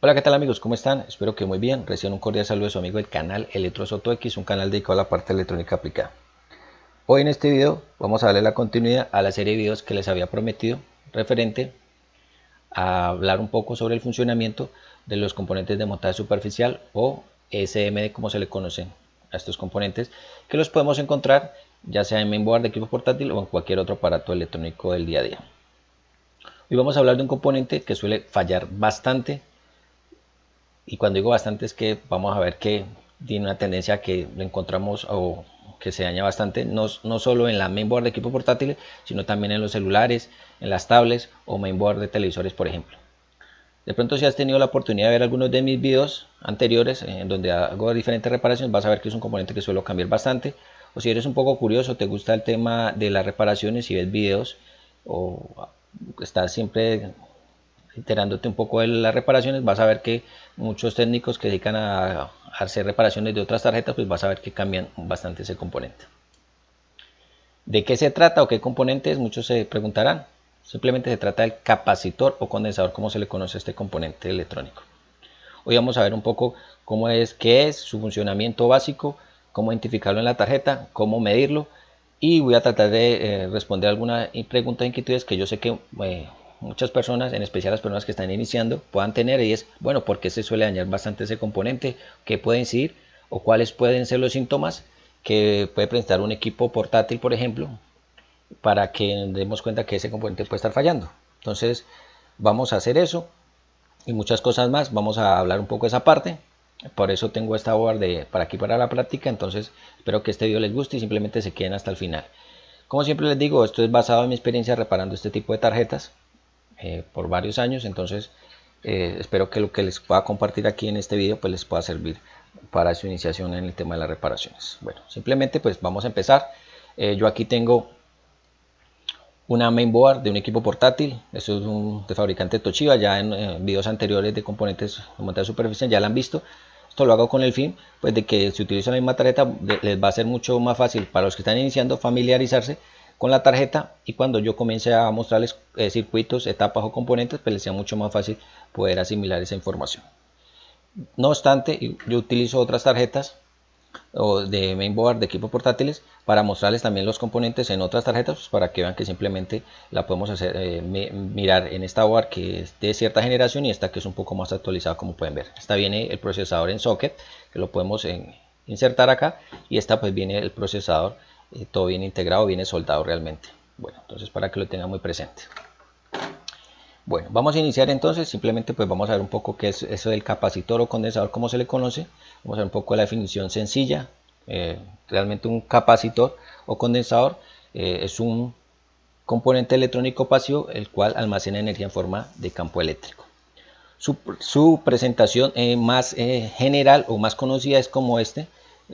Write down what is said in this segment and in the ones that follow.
Hola, ¿qué tal amigos? ¿Cómo están? Espero que muy bien. Reciban un cordial saludo de su amigo del canal Electrosoto X, un canal dedicado a la parte electrónica aplicada. Hoy en este video vamos a darle la continuidad a la serie de videos que les había prometido referente a hablar un poco sobre el funcionamiento de los componentes de montaje superficial o SMD como se le conocen a estos componentes, que los podemos encontrar ya sea en mainboard de equipo portátil o en cualquier otro aparato electrónico del día a día. Hoy vamos a hablar de un componente que suele fallar bastante. Y cuando digo bastante es que vamos a ver que tiene una tendencia a que lo encontramos o que se daña bastante, no solo en la mainboard de equipo portátil, sino también en los celulares, en las tablets o mainboard de televisores, por ejemplo. De pronto si has tenido la oportunidad de ver algunos de mis videos anteriores en donde hago diferentes reparaciones, vas a ver que es un componente que suelo cambiar bastante. O si eres un poco curioso, te gusta el tema de las reparaciones y ves videos o estás siempre enterándote un poco de las reparaciones, vas a ver que muchos técnicos que dedican a hacer reparaciones de otras tarjetas, pues vas a ver que cambian bastante ese componente. ¿De qué se trata o qué componente es? Muchos se preguntarán. Simplemente se trata del capacitor o condensador, como se le conoce a este componente electrónico. Hoy vamos a ver un poco cómo es, qué es, su funcionamiento básico, cómo identificarlo en la tarjeta, cómo medirlo, y voy a tratar de responder algunas preguntas e inquietudes que yo sé que muchas personas, en especial las personas que están iniciando, puedan tener, y es, bueno, ¿por qué se suele dañar bastante ese componente? ¿Qué puede incidir? ¿O cuáles pueden ser los síntomas que puede presentar un equipo portátil, por ejemplo, para que nos demos cuenta que ese componente puede estar fallando? Entonces, vamos a hacer eso y muchas cosas más. Vamos a hablar un poco de esa parte. Por eso tengo esta board para aquí para la práctica. Entonces espero que este video les guste y simplemente se queden hasta el final. Como siempre les digo, esto es basado en mi experiencia reparando este tipo de tarjetas por varios años. Entonces espero que lo que les pueda compartir aquí en este video pues les pueda servir para su iniciación en el tema de las reparaciones. Bueno, simplemente pues vamos a empezar. Yo aquí tengo una mainboard de un equipo portátil. Esto es de fabricante Toshiba. Ya en videos anteriores de componentes de montaje superficial ya la han visto. Esto lo hago con el fin pues de que si utilizan la misma tarjeta les va a ser mucho más fácil para los que están iniciando familiarizarse con la tarjeta, y cuando yo comience a mostrarles circuitos, etapas o componentes, pues les sea mucho más fácil poder asimilar esa información. No obstante, yo utilizo otras tarjetas o de mainboard de equipos portátiles para mostrarles también los componentes en otras tarjetas, pues para que vean que simplemente la podemos hacer mirar en esta board que es de cierta generación y esta que es un poco más actualizada. Como pueden ver, esta viene el procesador en socket, que lo podemos insertar acá, y esta pues viene el procesador todo bien integrado, viene soldado realmente. Bueno, entonces para que lo tengan muy presente. Bueno, vamos a iniciar entonces. Simplemente pues vamos a ver un poco qué es eso del capacitor o condensador, como se le conoce. Vamos a ver un poco la definición sencilla. Realmente un capacitor o condensador es un componente electrónico pasivo el cual almacena energía en forma de campo eléctrico. Su presentación más general o más conocida es como este,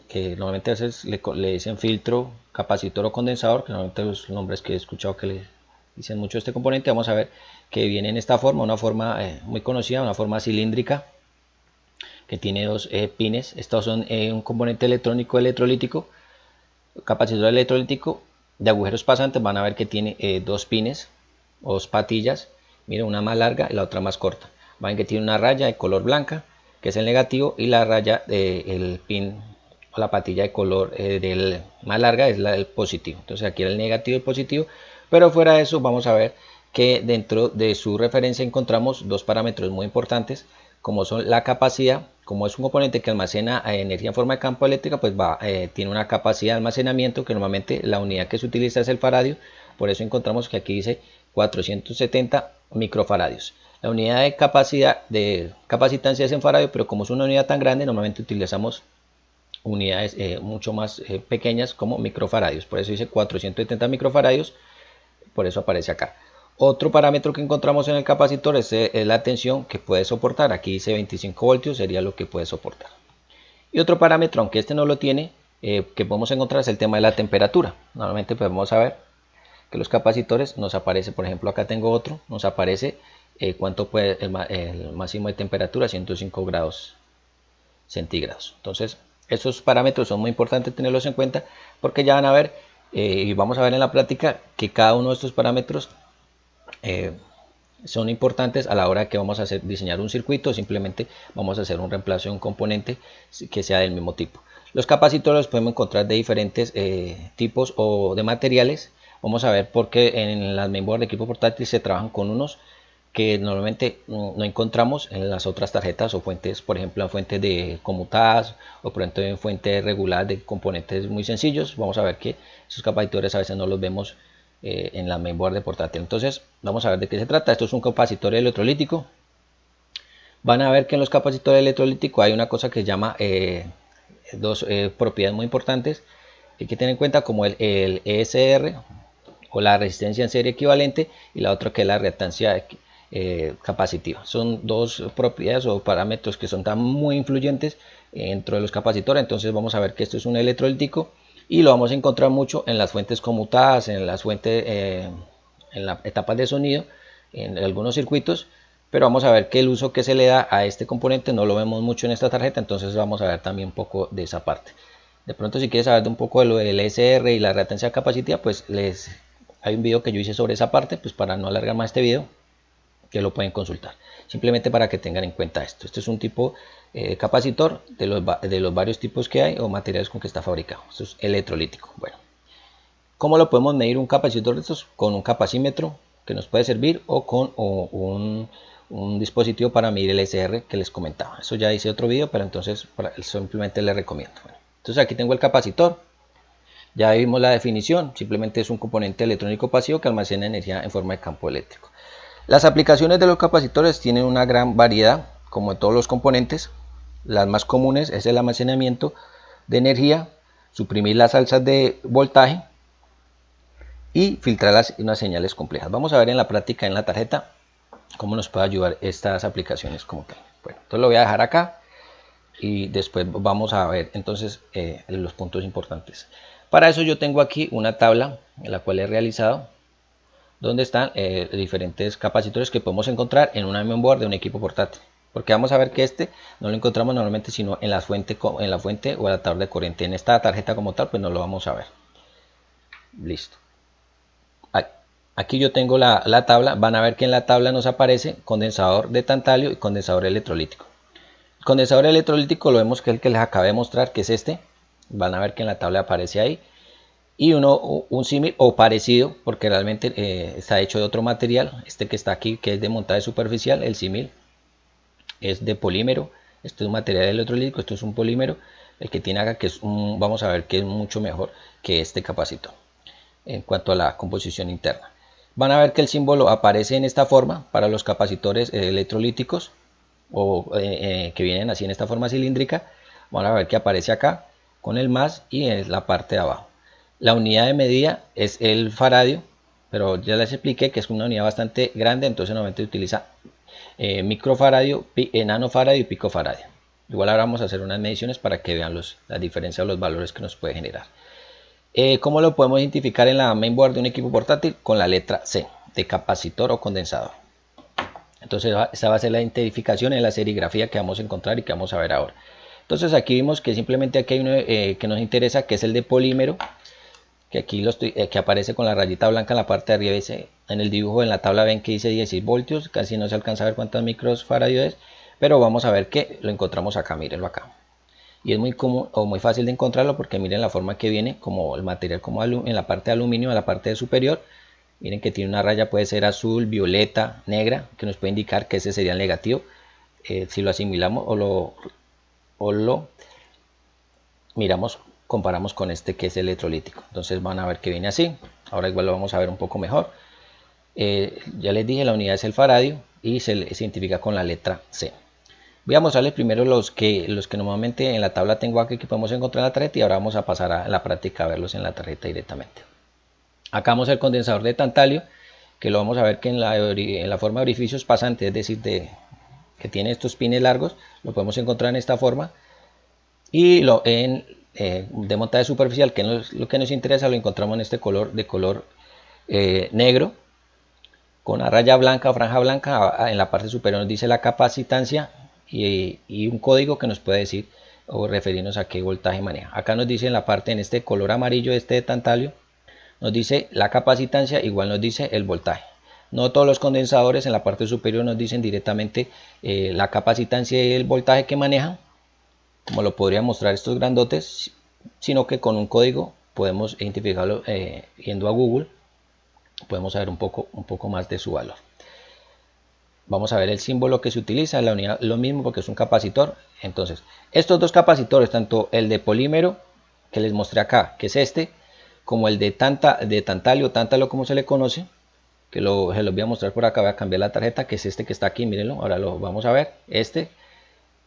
que normalmente a veces le dicen filtro, capacitor o condensador, que normalmente los nombres que he escuchado que le dicen mucho este componente. Vamos a ver que viene en esta forma, una forma muy conocida, una forma cilíndrica que tiene dos pines. Estos son un componente electrónico electrolítico, capacitor electrolítico de agujeros pasantes. Van a ver que tiene dos pines o dos patillas, miren, una más larga y la otra más corta. Van que tiene una raya de color blanca, que es el negativo, y la raya del pin o la patilla de color más larga es la del positivo. Entonces aquí era el negativo y el positivo, pero fuera de eso vamos a ver que dentro de su referencia encontramos dos parámetros muy importantes, como son la capacidad. Como es un componente que almacena energía en forma de campo eléctrica, pues tiene una capacidad de almacenamiento que normalmente la unidad que se utiliza es el faradio. Por eso encontramos que aquí dice 470 microfaradios. La unidad de capacidad de capacitancia es en faradio, pero como es una unidad tan grande, normalmente utilizamos unidades mucho más pequeñas como microfaradios. Por eso dice 470 microfaradios, por eso aparece acá. Otro parámetro que encontramos en el capacitor es la tensión que puede soportar. Aquí dice 25 voltios, sería lo que puede soportar. Y otro parámetro, aunque este no lo tiene, que podemos encontrar es el tema de la temperatura. Normalmente podemos saber que los capacitores nos aparece, por ejemplo acá tengo otro, nos aparece cuánto puede el máximo de temperatura, 105 grados centígrados. Entonces estos parámetros son muy importantes tenerlos en cuenta, porque ya van a ver y vamos a ver en la práctica que cada uno de estos parámetros son importantes a la hora que vamos a diseñar un circuito. Simplemente vamos a hacer un reemplazo de un componente que sea del mismo tipo. Los capacitores los podemos encontrar de diferentes tipos o de materiales. Vamos a ver por qué en las mainboard de equipo portátil se trabajan con unos que normalmente no encontramos en las otras tarjetas o fuentes, por ejemplo en fuentes de conmutadas o por ejemplo en fuentes reguladas de componentes muy sencillos. Vamos a ver que esos capacitores a veces no los vemos en la mainboard de portátil. Entonces vamos a ver de qué se trata. Esto es un capacitor electrolítico. Van a ver que en los capacitores electrolíticos hay una cosa que se llama dos propiedades muy importantes. Hay que tener en cuenta, como el ESR o la resistencia en serie equivalente, y la otra que es la reactancia capacitiva. Son dos propiedades o parámetros que son tan muy influyentes dentro de los capacitores. Entonces vamos a ver que esto es un electrolítico y lo vamos a encontrar mucho en las fuentes conmutadas, en las fuentes, en las etapas de sonido, en algunos circuitos. Pero vamos a ver que el uso que se le da a este componente no lo vemos mucho en esta tarjeta. Entonces vamos a ver también un poco de esa parte. De pronto, si quieres saber un poco de lo del ESR y la reactancia capacitiva, pues hay un video que yo hice sobre esa parte, pues para no alargar más este video, que lo pueden consultar. Simplemente para que tengan en cuenta esto. Este es un tipo capacitor de los varios tipos que hay o materiales con que está fabricado. Esto es electrolítico. Bueno, ¿cómo lo podemos medir un capacitor de estos? Con un capacímetro que nos puede servir o con un dispositivo para medir el ESR que les comentaba. Eso ya hice otro video, pero entonces simplemente les recomiendo. Bueno, entonces aquí tengo el capacitor. Ya vimos la definición. Simplemente es un componente electrónico pasivo que almacena energía en forma de campo eléctrico. Las aplicaciones de los capacitores tienen una gran variedad, como en todos los componentes. Las más comunes es el almacenamiento de energía, suprimir las alzas de voltaje y filtrar unas señales complejas. Vamos a ver en la práctica en la tarjeta cómo nos puede ayudar estas aplicaciones como tal. Bueno, entonces lo voy a dejar acá y después vamos a ver entonces los puntos importantes. Para eso yo tengo aquí una tabla en la cual he realizado donde están diferentes capacitores que podemos encontrar en una mainboard de un equipo portátil. Porque vamos a ver que este no lo encontramos normalmente sino en la fuente o adaptador de corriente. En esta tarjeta como tal pues no lo vamos a ver. Listo. Aquí yo tengo la tabla. Van a ver que en la tabla nos aparece condensador de tantalio y condensador electrolítico. El condensador electrolítico lo vemos que es el que les acabé de mostrar, que es este. Van a ver que en la tabla aparece ahí. Y un símil o parecido, porque realmente está hecho de otro material. Este que está aquí, que es de montaje superficial, el símil es de polímero. Este es un material electrolítico, esto es un polímero. El que tiene acá, que es vamos a ver que es mucho mejor que este capacitor en cuanto a la composición interna. Van a ver que el símbolo aparece en esta forma para los capacitores electrolíticos o que vienen así en esta forma cilíndrica. Van a ver que aparece acá con el más y en la parte de abajo. La unidad de medida es el faradio, pero ya les expliqué que es una unidad bastante grande, entonces normalmente utiliza microfaradio, nanofaradio y picofaradio. Igual ahora vamos a hacer unas mediciones para que vean la diferencia de los valores que nos puede generar. ¿Cómo lo podemos identificar en la mainboard de un equipo portátil? Con la letra C, de capacitor o condensador. Entonces esa va a ser la identificación en la serigrafía que vamos a encontrar y que vamos a ver ahora. Entonces aquí vimos que simplemente aquí hay uno que nos interesa, que es el de polímero, que aquí que aparece con la rayita blanca en la parte de arriba. Dice, en el dibujo en la tabla ven que dice 16 voltios, casi no se alcanza a ver cuántas microfaradio es, pero vamos a ver que lo encontramos acá, mírenlo acá. Y es muy común o muy fácil de encontrarlo porque miren la forma que viene, como el material como en la parte de aluminio, en la parte superior. Miren que tiene una raya, puede ser azul, violeta, negra, que nos puede indicar que ese sería el negativo. Si lo asimilamos o lo miramos, comparamos con este que es electrolítico. Entonces van a ver que viene así. Ahora igual lo vamos a ver un poco mejor. Ya les dije, la unidad es el faradio y se identifica con la letra C. Voy a mostrarles primero los que normalmente en la tabla tengo aquí que podemos encontrar en la tarjeta, y ahora vamos a pasar a la práctica a verlos en la tarjeta directamente. Acá vamos al condensador de tantalio, que lo vamos a ver que en la forma de orificios pasantes, es decir, que tiene estos pines largos, lo podemos encontrar en esta forma. Y de montaje superficial, que no es lo que nos interesa, lo encontramos en este color negro, con una raya blanca o franja blanca. En la parte superior nos dice la capacitancia y un código que nos puede decir o referirnos a qué voltaje maneja. Acá nos dice en la parte, en este color amarillo, de tantalio, nos dice la capacitancia, igual nos dice el voltaje. No todos los condensadores en la parte superior nos dicen directamente la capacitancia y el voltaje que manejan, como lo podría mostrar estos grandotes, sino que con un código podemos identificarlo yendo a Google, podemos saber un poco más de su valor. Vamos a ver el símbolo que se utiliza, la unidad, lo mismo porque es un capacitor. Entonces, estos dos capacitores, tanto el de polímero que les mostré acá, que es este, como el de tántalo como se le conoce, que se los voy a mostrar por acá. Voy a cambiar la tarjeta, que es este que está aquí, mírenlo, ahora lo vamos a ver. Este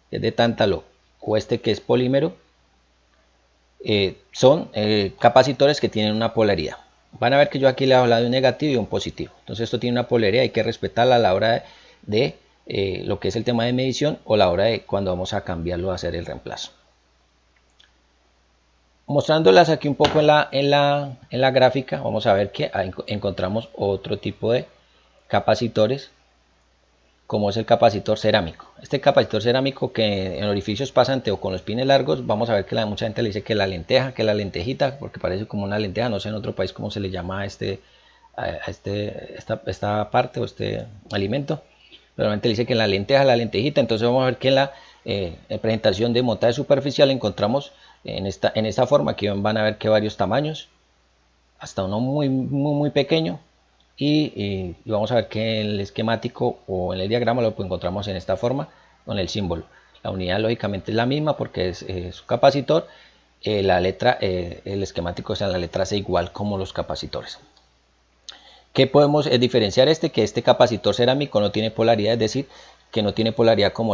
es de tántalo o este que es polímero, son capacitores que tienen una polaridad. Van a ver que yo aquí le he hablado de un negativo y un positivo. Entonces esto tiene una polaridad, hay que respetarla a la hora de lo que es el tema de medición o la hora de cuando vamos a cambiarlo, a hacer el reemplazo. Mostrándolas aquí un poco en la gráfica, vamos a ver que encontramos otro tipo de capacitores, como es el capacitor cerámico. Este capacitor cerámico que en orificios pasante o con los pines largos, vamos a ver que mucha gente le dice que la lenteja, que la lentejita, porque parece como una lenteja, no sé en otro país cómo se le llama a esta parte o este alimento, pero realmente le dice que la lenteja, la lentejita. Entonces vamos a ver que en la presentación de montaje superficial encontramos en esta forma, que van a ver que varios tamaños, hasta uno muy pequeño. Y vamos a ver que en el esquemático o en el diagrama lo encontramos en esta forma con el símbolo. La unidad lógicamente es la misma porque es un capacitor. El esquemático es en la letra C, igual como los capacitores. ¿Qué podemos diferenciar? Que este capacitor cerámico no tiene polaridad, es decir, que no tiene polaridad como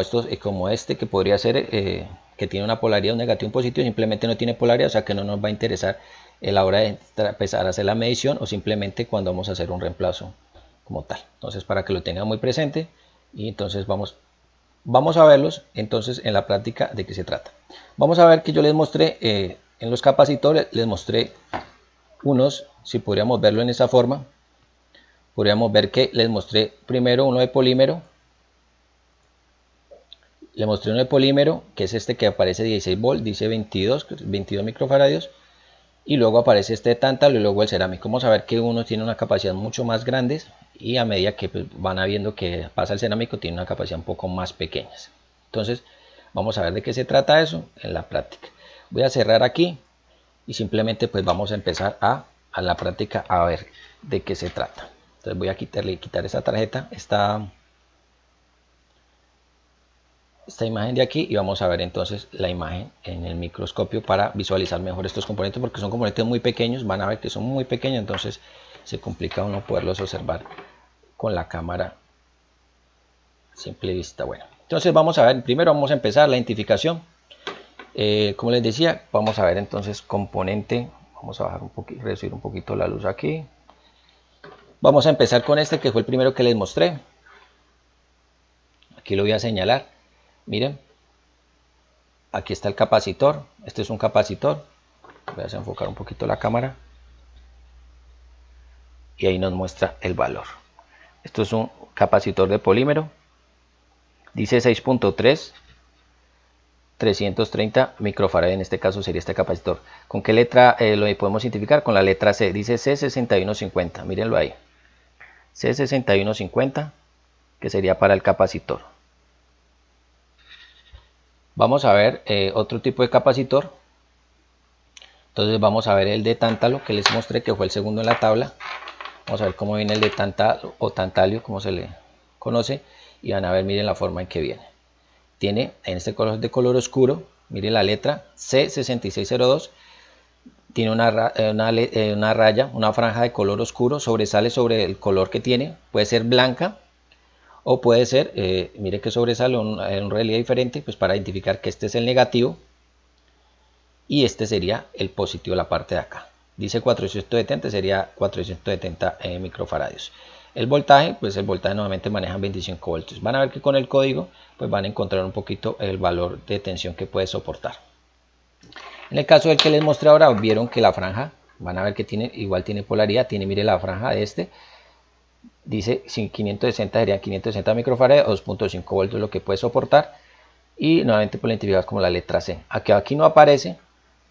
este que podría ser que tiene una polaridad, un negativo, un positivo. Simplemente no tiene polaridad, o sea que no nos va a interesar a la hora de empezar a hacer la medición o simplemente cuando vamos a hacer un reemplazo como tal. Entonces, para que lo tengan muy presente, y entonces vamos a verlos entonces en la práctica de qué se trata. Vamos a ver que yo les mostré en los capacitores, les mostré unos, si podríamos verlo en esa forma, podríamos ver que les mostré primero uno de polímero. Le mostré uno de polímero, que es este que aparece 16 volts, dice 22 microfaradios. Y luego aparece este de tántalo y luego el cerámico. Vamos a ver que uno tiene una capacidad mucho más grande y a medida que van viendo que pasa el cerámico tiene una capacidad un poco más pequeña. Entonces vamos a ver de qué se trata eso en la práctica. Voy a cerrar aquí y simplemente pues vamos a empezar a la práctica a ver de qué se trata. Entonces voy a quitar esa tarjeta, esta imagen de aquí, y vamos a ver entonces la imagen en el microscopio para visualizar mejor estos componentes, porque son componentes muy pequeños. Van a ver que son muy pequeños, entonces se complica uno poderlos observar con la cámara a simple vista. Bueno, entonces vamos a ver, primero vamos a empezar la identificación. Como les decía, vamos a ver entonces componente. Vamos a bajar un poquito, reducir un poquito la luz aquí. Vamos a empezar con este que fue el primero que les mostré. Aquí lo voy a señalar. Miren, aquí está el capacitor. Este es un capacitor. Voy a desenfocar un poquito la cámara y ahí nos muestra el valor. Esto es un capacitor de polímero, dice 6.3, 330 microfarad. En este caso sería este capacitor. ¿Con qué letra lo podemos identificar? Con la letra C, dice C6150, mírenlo ahí, C6150, que sería para el capacitor. Vamos a ver otro tipo de capacitor. Entonces vamos a ver el de tántalo, que les mostré, que fue el segundo en la tabla. Vamos a ver cómo viene el de tántalo o tantalio, como se le conoce, y van a ver, miren la forma en que viene. Tiene en este color de color oscuro, miren la letra C6602, tiene una raya, una franja de color oscuro, sobresale sobre el color que tiene, puede ser blanca o puede ser, mire que sobresale un relieve diferente, pues para identificar que este es el negativo y este sería el positivo, la parte de acá. Dice 470, sería 470 microfaradios. El voltaje, pues el voltaje nuevamente maneja 25 voltios. Van a ver que con el código pues van a encontrar un poquito el valor de tensión que puede soportar. En el caso del que les mostré ahora, vieron que la franja, van a ver que igual tiene polaridad, mire la franja de este, dice 560, serían 560 microfaradios, 2.5 voltios lo que puede soportar, y nuevamente pues lo identificamos como la letra C. Aquí no aparece,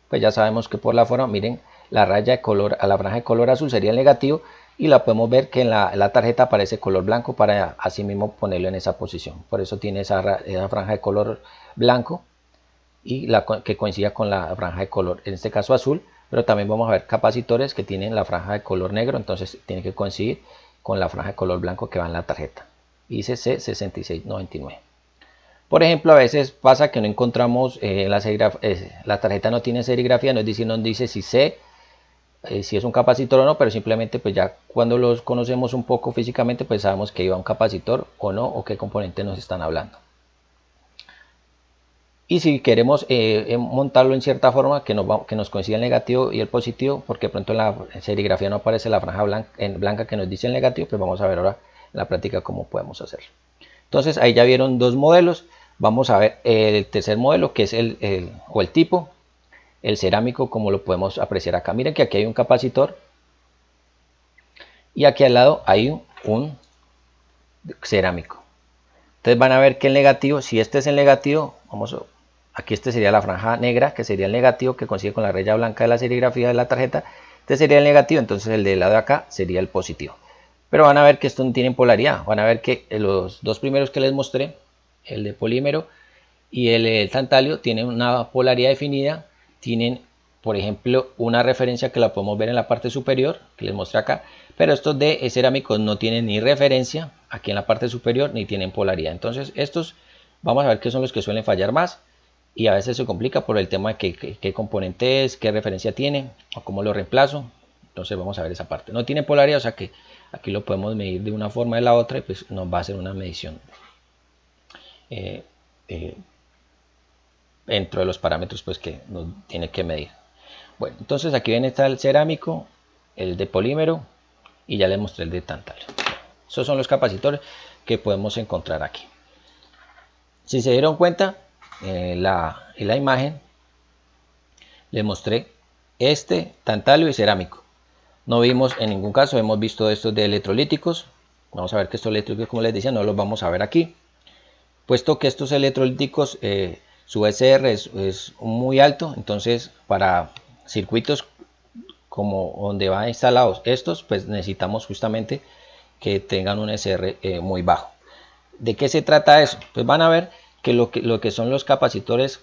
pues ya sabemos que por la forma, miren, la raya de color, a la franja de color azul sería el negativo, y la podemos ver que en la tarjeta aparece color blanco para así mismo ponerlo en esa posición. Por eso tiene esa franja de color blanco y que coincida con la franja de color, en este caso azul, pero también vamos a ver capacitores que tienen la franja de color negro, entonces tiene que coincidir con la franja de color blanco que va en la tarjeta. Dice C6699. Por ejemplo, a veces pasa que no encontramos la tarjeta no tiene serigrafía, no dice si si es un capacitor o no, pero simplemente pues ya cuando los conocemos un poco físicamente pues sabemos que iba un capacitor o no, o qué componente nos están hablando. Y si queremos montarlo en cierta forma que nos coincida el negativo y el positivo, porque pronto en la serigrafía no aparece la franja blanca que nos dice el negativo, pues vamos a ver ahora en la práctica cómo podemos hacerlo. Entonces ahí ya vieron dos modelos. Vamos a ver el tercer modelo, que es el tipo, el cerámico, como lo podemos apreciar acá. Miren que aquí hay un capacitor y aquí al lado hay un cerámico. Entonces van a ver que el negativo, si este es el negativo, aquí este sería la franja negra, que sería el negativo que coincide con la raya blanca de la serigrafía de la tarjeta. Este sería el negativo, entonces el del lado de acá sería el positivo. Pero van a ver que esto no tiene polaridad. Van a ver que los dos primeros que les mostré, el de polímero y el tantalio, tienen una polaridad definida. Tienen, por ejemplo, una referencia que la podemos ver en la parte superior, que les mostré acá. Pero estos de cerámicos no tienen ni referencia aquí en la parte superior, ni tienen polaridad. Entonces estos vamos a ver que son los que suelen fallar más. Y a veces se complica por el tema de qué componente es, qué referencia tiene, o cómo lo reemplazo. Entonces vamos a ver esa parte. No tiene polaridad, o sea que aquí lo podemos medir de una forma o de la otra y pues nos va a hacer una medición dentro de los parámetros pues que nos tiene que medir. Bueno, entonces aquí ven está el cerámico, el de polímero y ya les mostré el de tantalio. Esos son los capacitores que podemos encontrar aquí. Si se dieron cuenta, en la imagen les mostré tantalio y cerámico. No vimos en ningún caso, hemos visto estos de electrolíticos. Vamos a ver que estos electrolíticos, como les decía, no los vamos a ver aquí. Puesto que estos electrolíticos, su SR es muy alto, entonces para circuitos como donde van instalados estos, pues necesitamos justamente que tengan un SR muy bajo. ¿De qué se trata eso? Pues van a ver que lo que son los capacitores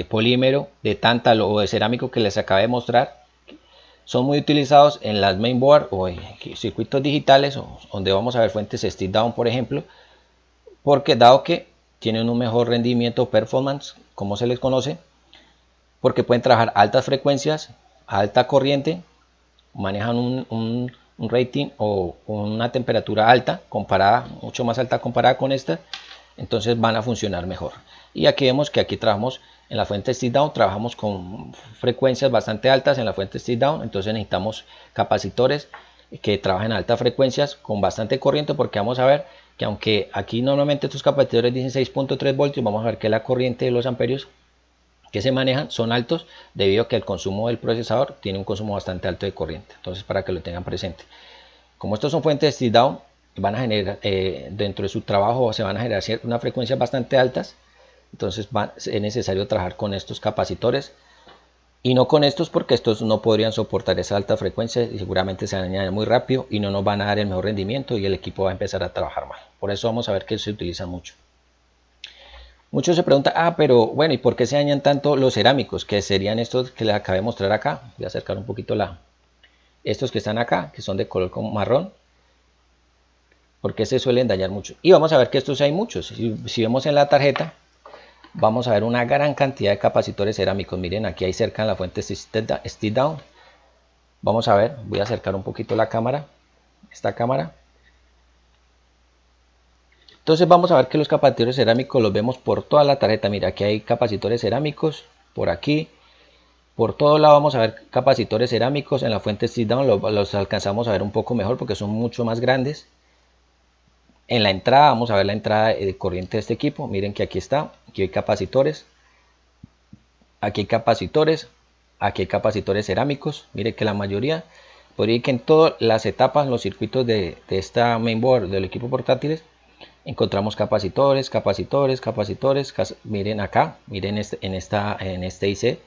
polímero, de tántalo o de cerámico que les acabé de mostrar, son muy utilizados en las mainboard o en circuitos digitales, donde vamos a ver fuentes step down, por ejemplo, porque dado que tienen un mejor rendimiento performance, como se les conoce, porque pueden trabajar altas frecuencias, alta corriente, manejan un rating o una temperatura alta comparada, mucho más alta comparada con esta, entonces van a funcionar mejor. Y aquí vemos que aquí trabajamos en la fuente step down, trabajamos con frecuencias bastante altas en la fuente step down, entonces necesitamos capacitores que trabajen a altas frecuencias con bastante corriente, porque vamos a ver que aunque aquí normalmente estos capacitores dicen 6.3 voltios, vamos a ver que la corriente de los amperios que se manejan son altos debido a que el consumo del procesador tiene un consumo bastante alto de corriente. Entonces, para que lo tengan presente, como estos son fuentes step down, van a generar dentro de su trabajo se van a generar una frecuencia bastante altas, entonces es necesario trabajar con estos capacitores y no con estos, porque estos no podrían soportar esa alta frecuencia y seguramente se van a dañar muy rápido y no nos van a dar el mejor rendimiento y el equipo va a empezar a trabajar mal. Por eso vamos a ver que se utiliza mucho. Muchos se preguntan, pero bueno, ¿y por qué se dañan tanto los cerámicos? Que serían estos que les acabé de mostrar acá. Voy a acercar un poquito estos que están acá, que son de color como marrón. ¿Por qué se suelen dañar mucho? Y vamos a ver que estos hay muchos. Si vemos en la tarjeta, vamos a ver una gran cantidad de capacitores cerámicos. Miren, aquí hay cerca en la fuente step down. Vamos a ver, voy a acercar un poquito la cámara, esta cámara. Entonces vamos a ver que los capacitores cerámicos los vemos por toda la tarjeta. Mira, aquí hay capacitores cerámicos, por aquí, por todo lado vamos a ver capacitores cerámicos. En la fuente step down los alcanzamos a ver un poco mejor porque son mucho más grandes. En la entrada, vamos a ver la entrada de corriente de este equipo. Miren que aquí está, aquí hay capacitores, aquí hay capacitores, aquí hay capacitores cerámicos. Miren que la mayoría, podría ir que en todas las etapas, los circuitos de esta mainboard del equipo portátiles, encontramos capacitores. Miren acá, miren en este IC,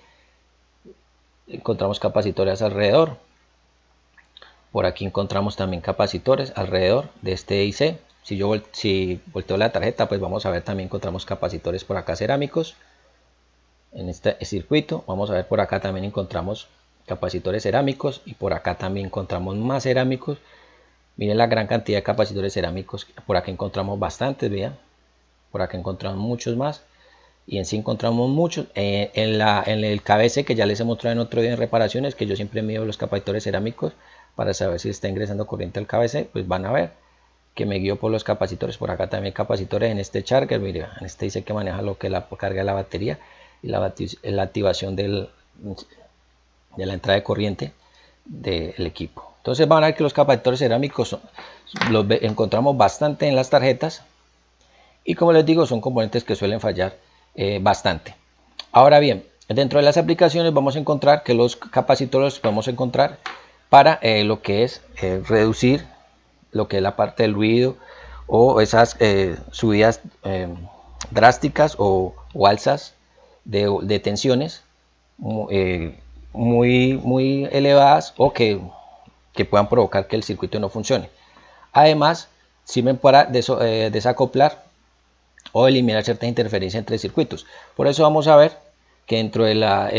encontramos capacitores alrededor. Por aquí encontramos también capacitores alrededor de este IC. Si volteo la tarjeta, pues vamos a ver, también encontramos capacitores por acá cerámicos en este circuito. Vamos a ver, por acá también encontramos capacitores cerámicos y por acá también encontramos más cerámicos. Miren la gran cantidad de capacitores cerámicos. Por acá encontramos bastantes, vean. Por acá encontramos muchos más. Y en sí encontramos muchos. En el KBC, que ya les he mostrado en otro día en reparaciones, que yo siempre mido los capacitores cerámicos para saber si está ingresando corriente al KBC, pues van a ver que me guío por los capacitores. Por acá también capacitores en este charger, mire, en este dice que maneja lo que es la carga de la batería y la activación de la entrada de corriente del equipo. Entonces van a ver que los capacitores cerámicos los encontramos bastante en las tarjetas y, como les digo, son componentes que suelen fallar bastante. Ahora bien, dentro de las aplicaciones vamos a encontrar que los capacitores los podemos encontrar para lo que es reducir lo que es la parte del ruido o esas subidas drásticas o alzas de tensiones muy elevadas o que puedan provocar que el circuito no funcione. Además, sirven para desacoplar o eliminar ciertas interferencias entre circuitos. Por eso vamos a ver que dentro de la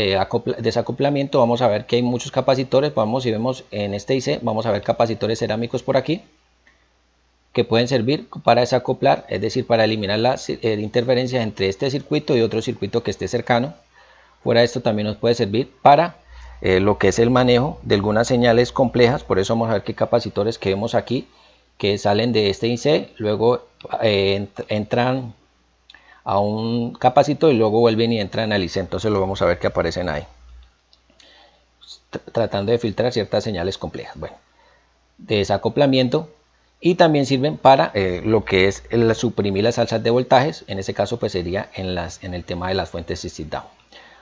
desacoplamiento vamos a ver que hay muchos capacitores. Si vemos en este IC, vamos a ver capacitores cerámicos por aquí que pueden servir para desacoplar, es decir, para eliminar las interferencias entre este circuito y otro circuito que esté cercano. Fuera de esto también nos puede servir para lo que es el manejo de algunas señales complejas. Por eso vamos a ver que capacitores que vemos aquí que salen de este IC, luego entran a un capacitor y luego vuelven y entran al IC. Entonces lo vamos a ver que aparecen ahí, tratando de filtrar ciertas señales complejas. Bueno, de desacoplamiento. Y también sirven para lo que es suprimir las alzas de voltajes. En ese caso pues sería en el tema de las fuentes sit down.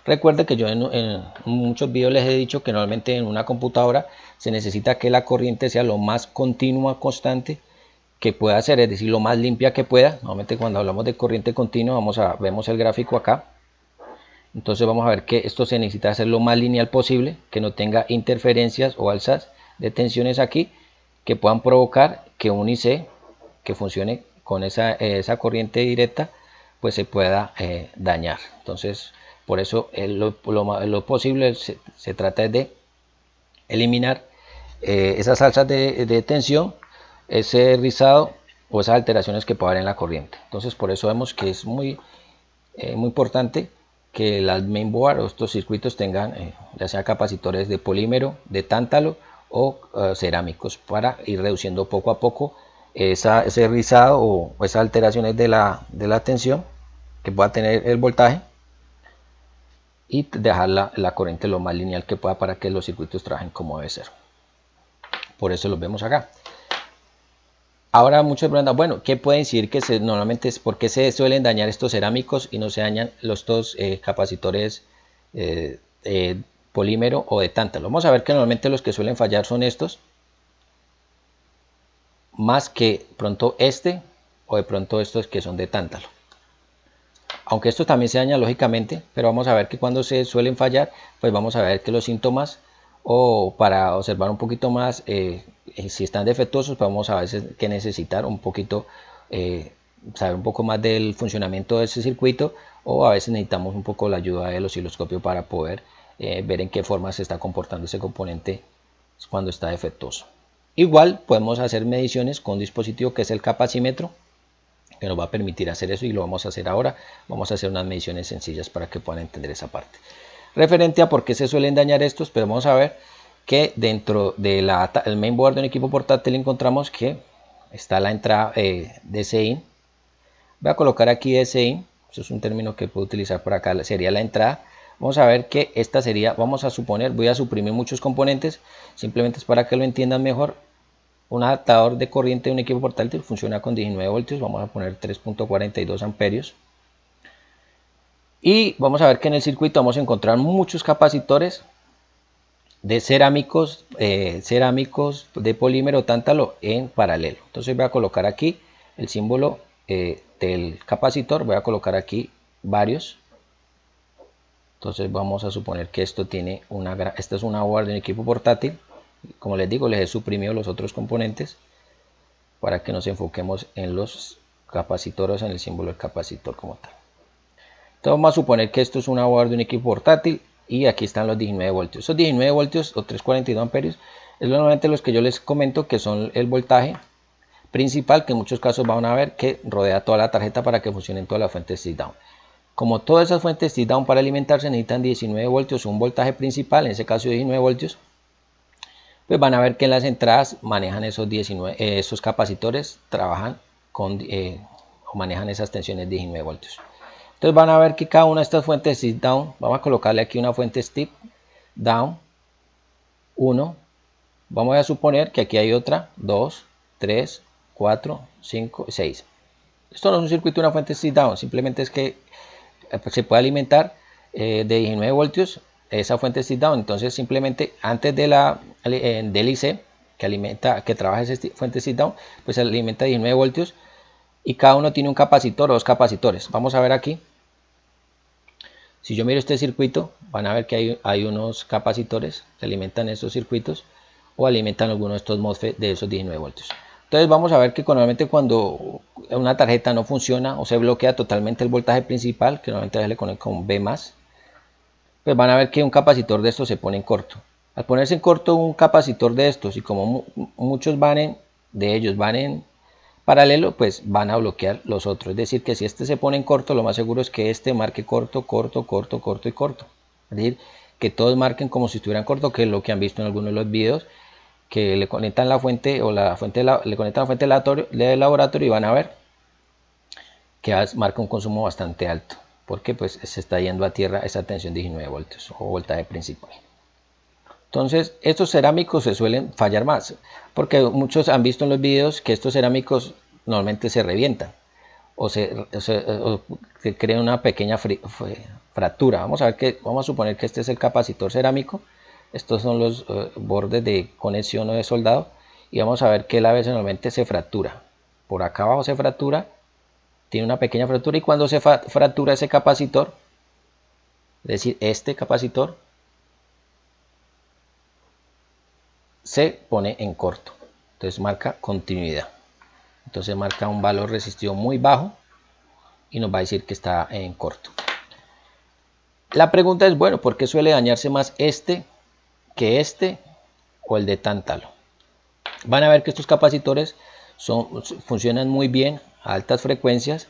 Recuerden que yo en muchos videos les he dicho que normalmente en una computadora se necesita que la corriente sea lo más continua, constante que pueda ser, es decir, lo más limpia que pueda. Normalmente cuando hablamos de corriente continua vemos el gráfico acá. Entonces vamos a ver que esto se necesita hacer lo más lineal posible, que no tenga interferencias o alzas de tensiones aquí que puedan provocar que un IC que funcione con esa corriente directa pues se pueda dañar. Entonces por eso lo posible se trata de eliminar esas alzas de tensión, ese rizado o esas alteraciones que pueda haber en la corriente. Entonces por eso vemos que es muy importante que las mainboard o estos circuitos tengan ya sea capacitores de polímero, de tántalo o cerámicos, para ir reduciendo poco a poco ese rizado o esas alteraciones de la tensión que pueda tener el voltaje y dejar la corriente lo más lineal que pueda para que los circuitos trabajen como debe ser. Por eso los vemos acá. Ahora muchos preguntan, bueno, ¿qué pueden decir que normalmente es por qué se suelen dañar estos cerámicos y no se dañan los capacitores polímero o de tántalo? Vamos a ver que normalmente los que suelen fallar son estos, más que pronto o de pronto estos que son de tántalo. Aunque estos también se dañan lógicamente, pero vamos a ver que cuando se suelen fallar, pues vamos a ver que los síntomas, o para observar un poquito más si están defectuosos, pues vamos a veces que necesitar un poquito saber un poco más del funcionamiento de ese circuito, o a veces necesitamos un poco la ayuda del osciloscopio para poder ver en qué forma se está comportando ese componente cuando está defectuoso. Igual podemos hacer mediciones con un dispositivo que es el capacímetro, que nos va a permitir hacer eso, y lo vamos a hacer ahora. Vamos a hacer unas mediciones sencillas para que puedan entender esa parte. Referente a por qué se suelen dañar estos, pero vamos a ver que dentro del mainboard de un equipo portátil encontramos que está la entrada DC-in. Voy a colocar aquí DC-in, eso es un término que puedo utilizar por acá, sería la entrada. Vamos a ver que esta sería, vamos a suponer, voy a suprimir muchos componentes, simplemente es para que lo entiendan mejor. Un adaptador de corriente de un equipo portátil funciona con 19 voltios, vamos a poner 3.42 amperios. Y vamos a ver que en el circuito vamos a encontrar muchos capacitores de cerámicos de polímero tántalo en paralelo. Entonces voy a colocar aquí el símbolo del capacitor, voy a colocar aquí varios. Entonces vamos a suponer que esto tiene esta es una board de un equipo portátil. Como les digo, les he suprimido los otros componentes para que nos enfoquemos en los capacitores, en el símbolo del capacitor como tal. Entonces vamos a suponer que esto es una board de un equipo portátil y aquí están los 19 voltios. Esos 19 voltios o 342 amperios es normalmente los que yo les comento que son el voltaje principal, que en muchos casos van a ver que rodea toda la tarjeta para que funcionen todas las fuentes step down. Como todas esas fuentes step down para alimentarse necesitan 19 voltios, un voltaje principal, en ese caso 19 voltios, pues van a ver que en las entradas manejan esos 19, esos capacitores, trabajan con o manejan esas tensiones 19 voltios. Entonces van a ver que cada una de estas fuentes step down, vamos a colocarle aquí una fuente step down 1, vamos a suponer que aquí hay otra 2, 3, 4, 5, 6. Esto no es un circuito de una fuente step down, simplemente es que se puede alimentar de 19 voltios esa fuente step down. Entonces simplemente antes de del IC que trabaja esa fuente step down, pues se alimenta 19 voltios y cada uno tiene un capacitor o dos capacitores. Vamos a ver aquí. Si yo miro este circuito, van a ver que hay unos capacitores que alimentan estos circuitos o alimentan algunos de estos MOSFET de esos 19 voltios. Entonces vamos a ver que normalmente cuando una tarjeta no funciona o se bloquea totalmente el voltaje principal, que normalmente se le conecta con B+, pues van a ver que un capacitor de estos se pone en corto. Al ponerse en corto un capacitor de estos y como muchos de ellos van en paralelo, pues van a bloquear los otros. Es decir, que si este se pone en corto, lo más seguro es que este marque corto, corto, corto, corto y corto. Es decir, que todos marquen como si estuvieran corto, que es lo que han visto en algunos de los videos, que le conectan la fuente o le conectan la fuente del laboratorio y van a ver que marca un consumo bastante alto, porque pues se está yendo a tierra esa tensión de 19 voltios o voltaje principal. Entonces estos cerámicos se suelen fallar más, porque muchos han visto en los videos que estos cerámicos normalmente se revientan o se crea una pequeña fractura. Vamos a suponer que este es el capacitor cerámico, estos son los bordes de conexión o de soldado, y vamos a ver que la vez normalmente se fractura. Por acá abajo se fractura, tiene una pequeña fractura, y cuando se fractura ese capacitor, es decir, este capacitor, se pone en corto. Entonces marca continuidad. Entonces marca un valor resistivo muy bajo y nos va a decir que está en corto. La pregunta es, bueno, ¿por qué suele dañarse más este que este o el de tántalo? Van a ver que estos capacitores funcionan muy bien a altas frecuencias.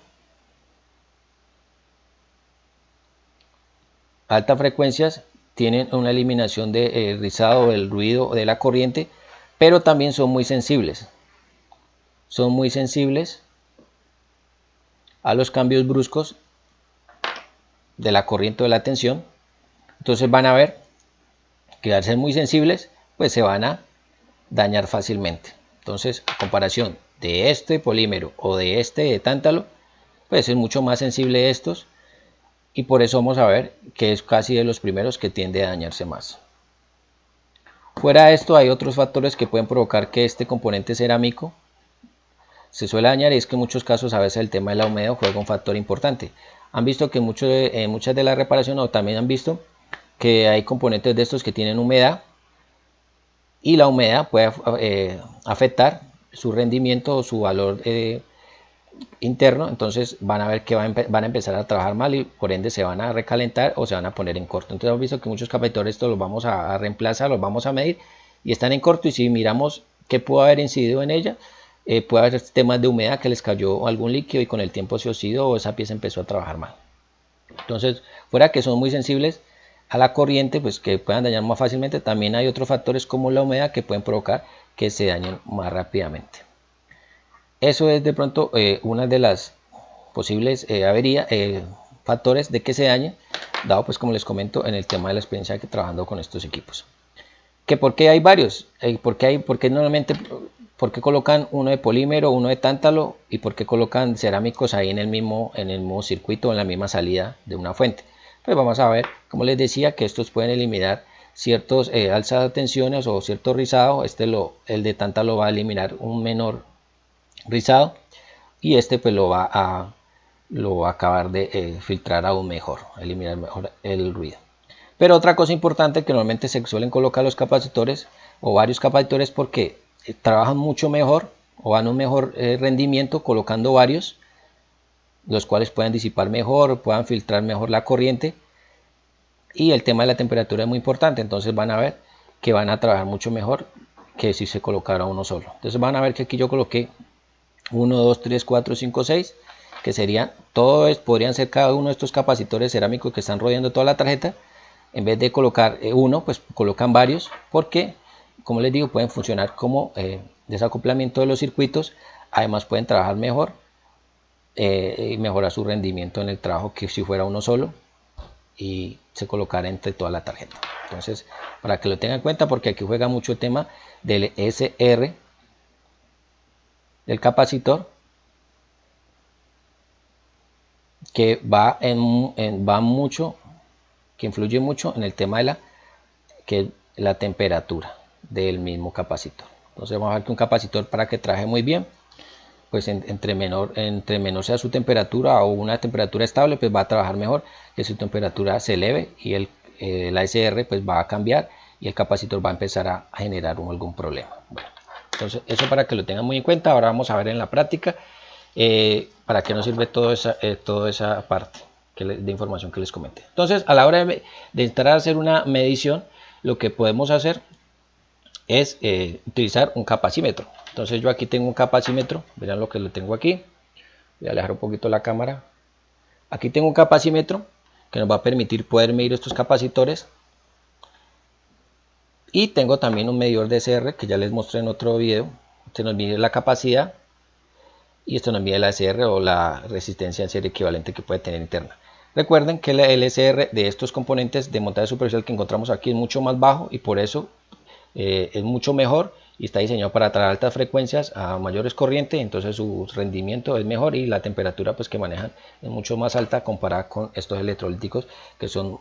A altas frecuencias tienen una eliminación de rizado del ruido de la corriente, pero también son muy sensibles. Son muy sensibles a los cambios bruscos de la corriente o de la tensión. Entonces van a ver que al ser muy sensibles, pues se van a dañar fácilmente. Entonces, a comparación de este polímero o de este de tántalo, pues es mucho más sensible estos, y por eso vamos a ver que es casi de los primeros que tiende a dañarse más. Fuera de esto, hay otros factores que pueden provocar que este componente cerámico se suele dañar, y es que en muchos casos a veces el tema de la humedad juega un factor importante. Han visto que muchas de las reparaciones, o también han visto que hay componentes de estos que tienen humedad, y la humedad puede afectar su rendimiento o su valor interno. Entonces van a ver que van a empezar a trabajar mal y por ende se van a recalentar o se van a poner en corto. Entonces hemos visto que muchos capacitores estos los vamos a reemplazar, los vamos a medir y están en corto, y si miramos qué pudo haber incidido en ella, puede haber temas de humedad, que les cayó algún líquido y con el tiempo se oxidó o esa pieza empezó a trabajar mal. Entonces, fuera que son muy sensibles a la corriente, pues que puedan dañar más fácilmente, también hay otros factores como la humedad que pueden provocar que se dañen más rápidamente. Eso es de pronto una de las posibles factores de que se dañen, dado pues como les comento en el tema de la experiencia que trabajando con estos equipos. ¿Que por qué hay varios? ¿Por qué normalmente colocan uno de polímero, uno de tántalo, y por qué colocan cerámicos ahí en el mismo circuito, en la misma salida de una fuente? Pues vamos a ver, como les decía, que estos pueden eliminar ciertos alzas de tensiones o cierto rizado. El de tántalo va a eliminar un menor rizado, y este pues lo va a acabar de filtrar aún mejor, eliminar mejor el ruido. Pero otra cosa importante que normalmente se suelen colocar los capacitores o varios capacitores porque trabajan mucho mejor o dan un mejor rendimiento colocando varios, los cuales pueden disipar mejor, puedan filtrar mejor la corriente. Y el tema de la temperatura es muy importante, entonces van a ver que van a trabajar mucho mejor que si se colocara uno solo. Entonces van a ver que aquí yo coloqué 1, 2, 3, 4, 5, 6, que serían, podrían ser cada uno de estos capacitores cerámicos que están rodeando toda la tarjeta. En vez de colocar uno, pues colocan varios, porque, como les digo, pueden funcionar como desacoplamiento de los circuitos. Además pueden trabajar mejor y mejorar su rendimiento en el trabajo que si fuera uno solo y se colocara entre toda la tarjeta. Entonces, para que lo tengan en cuenta, porque aquí juega mucho el tema del SR del capacitor, que que influye mucho en el tema de la temperatura del mismo capacitor. Entonces vamos a ver que un capacitor, para que trabaje muy bien, pues entre menor sea su temperatura o una temperatura estable, pues va a trabajar mejor que su temperatura se eleve y la SR pues va a cambiar y el capacitor va a empezar a generar algún problema. Bueno, entonces eso para que lo tengan muy en cuenta. Ahora vamos a ver en la práctica para qué nos sirve toda esa parte de información que les comenté. Entonces, a la hora de entrar a hacer una medición, lo que podemos hacer es utilizar un capacímetro. Entonces yo aquí tengo un capacímetro, verán lo que lo tengo aquí. Voy a alejar un poquito la cámara. Aquí tengo un capacímetro que nos va a permitir poder medir estos capacitores. Y tengo también un medidor de SR que ya les mostré en otro video. Este nos mide la capacidad y esto nos mide la SR o la resistencia en serie equivalente que puede tener interna. Recuerden que el SR de estos componentes de montaje superficial que encontramos aquí es mucho más bajo y por eso es mucho mejor y está diseñado para traer altas frecuencias a mayores corrientes, entonces su rendimiento es mejor y la temperatura pues que manejan es mucho más alta comparada con estos electrolíticos que son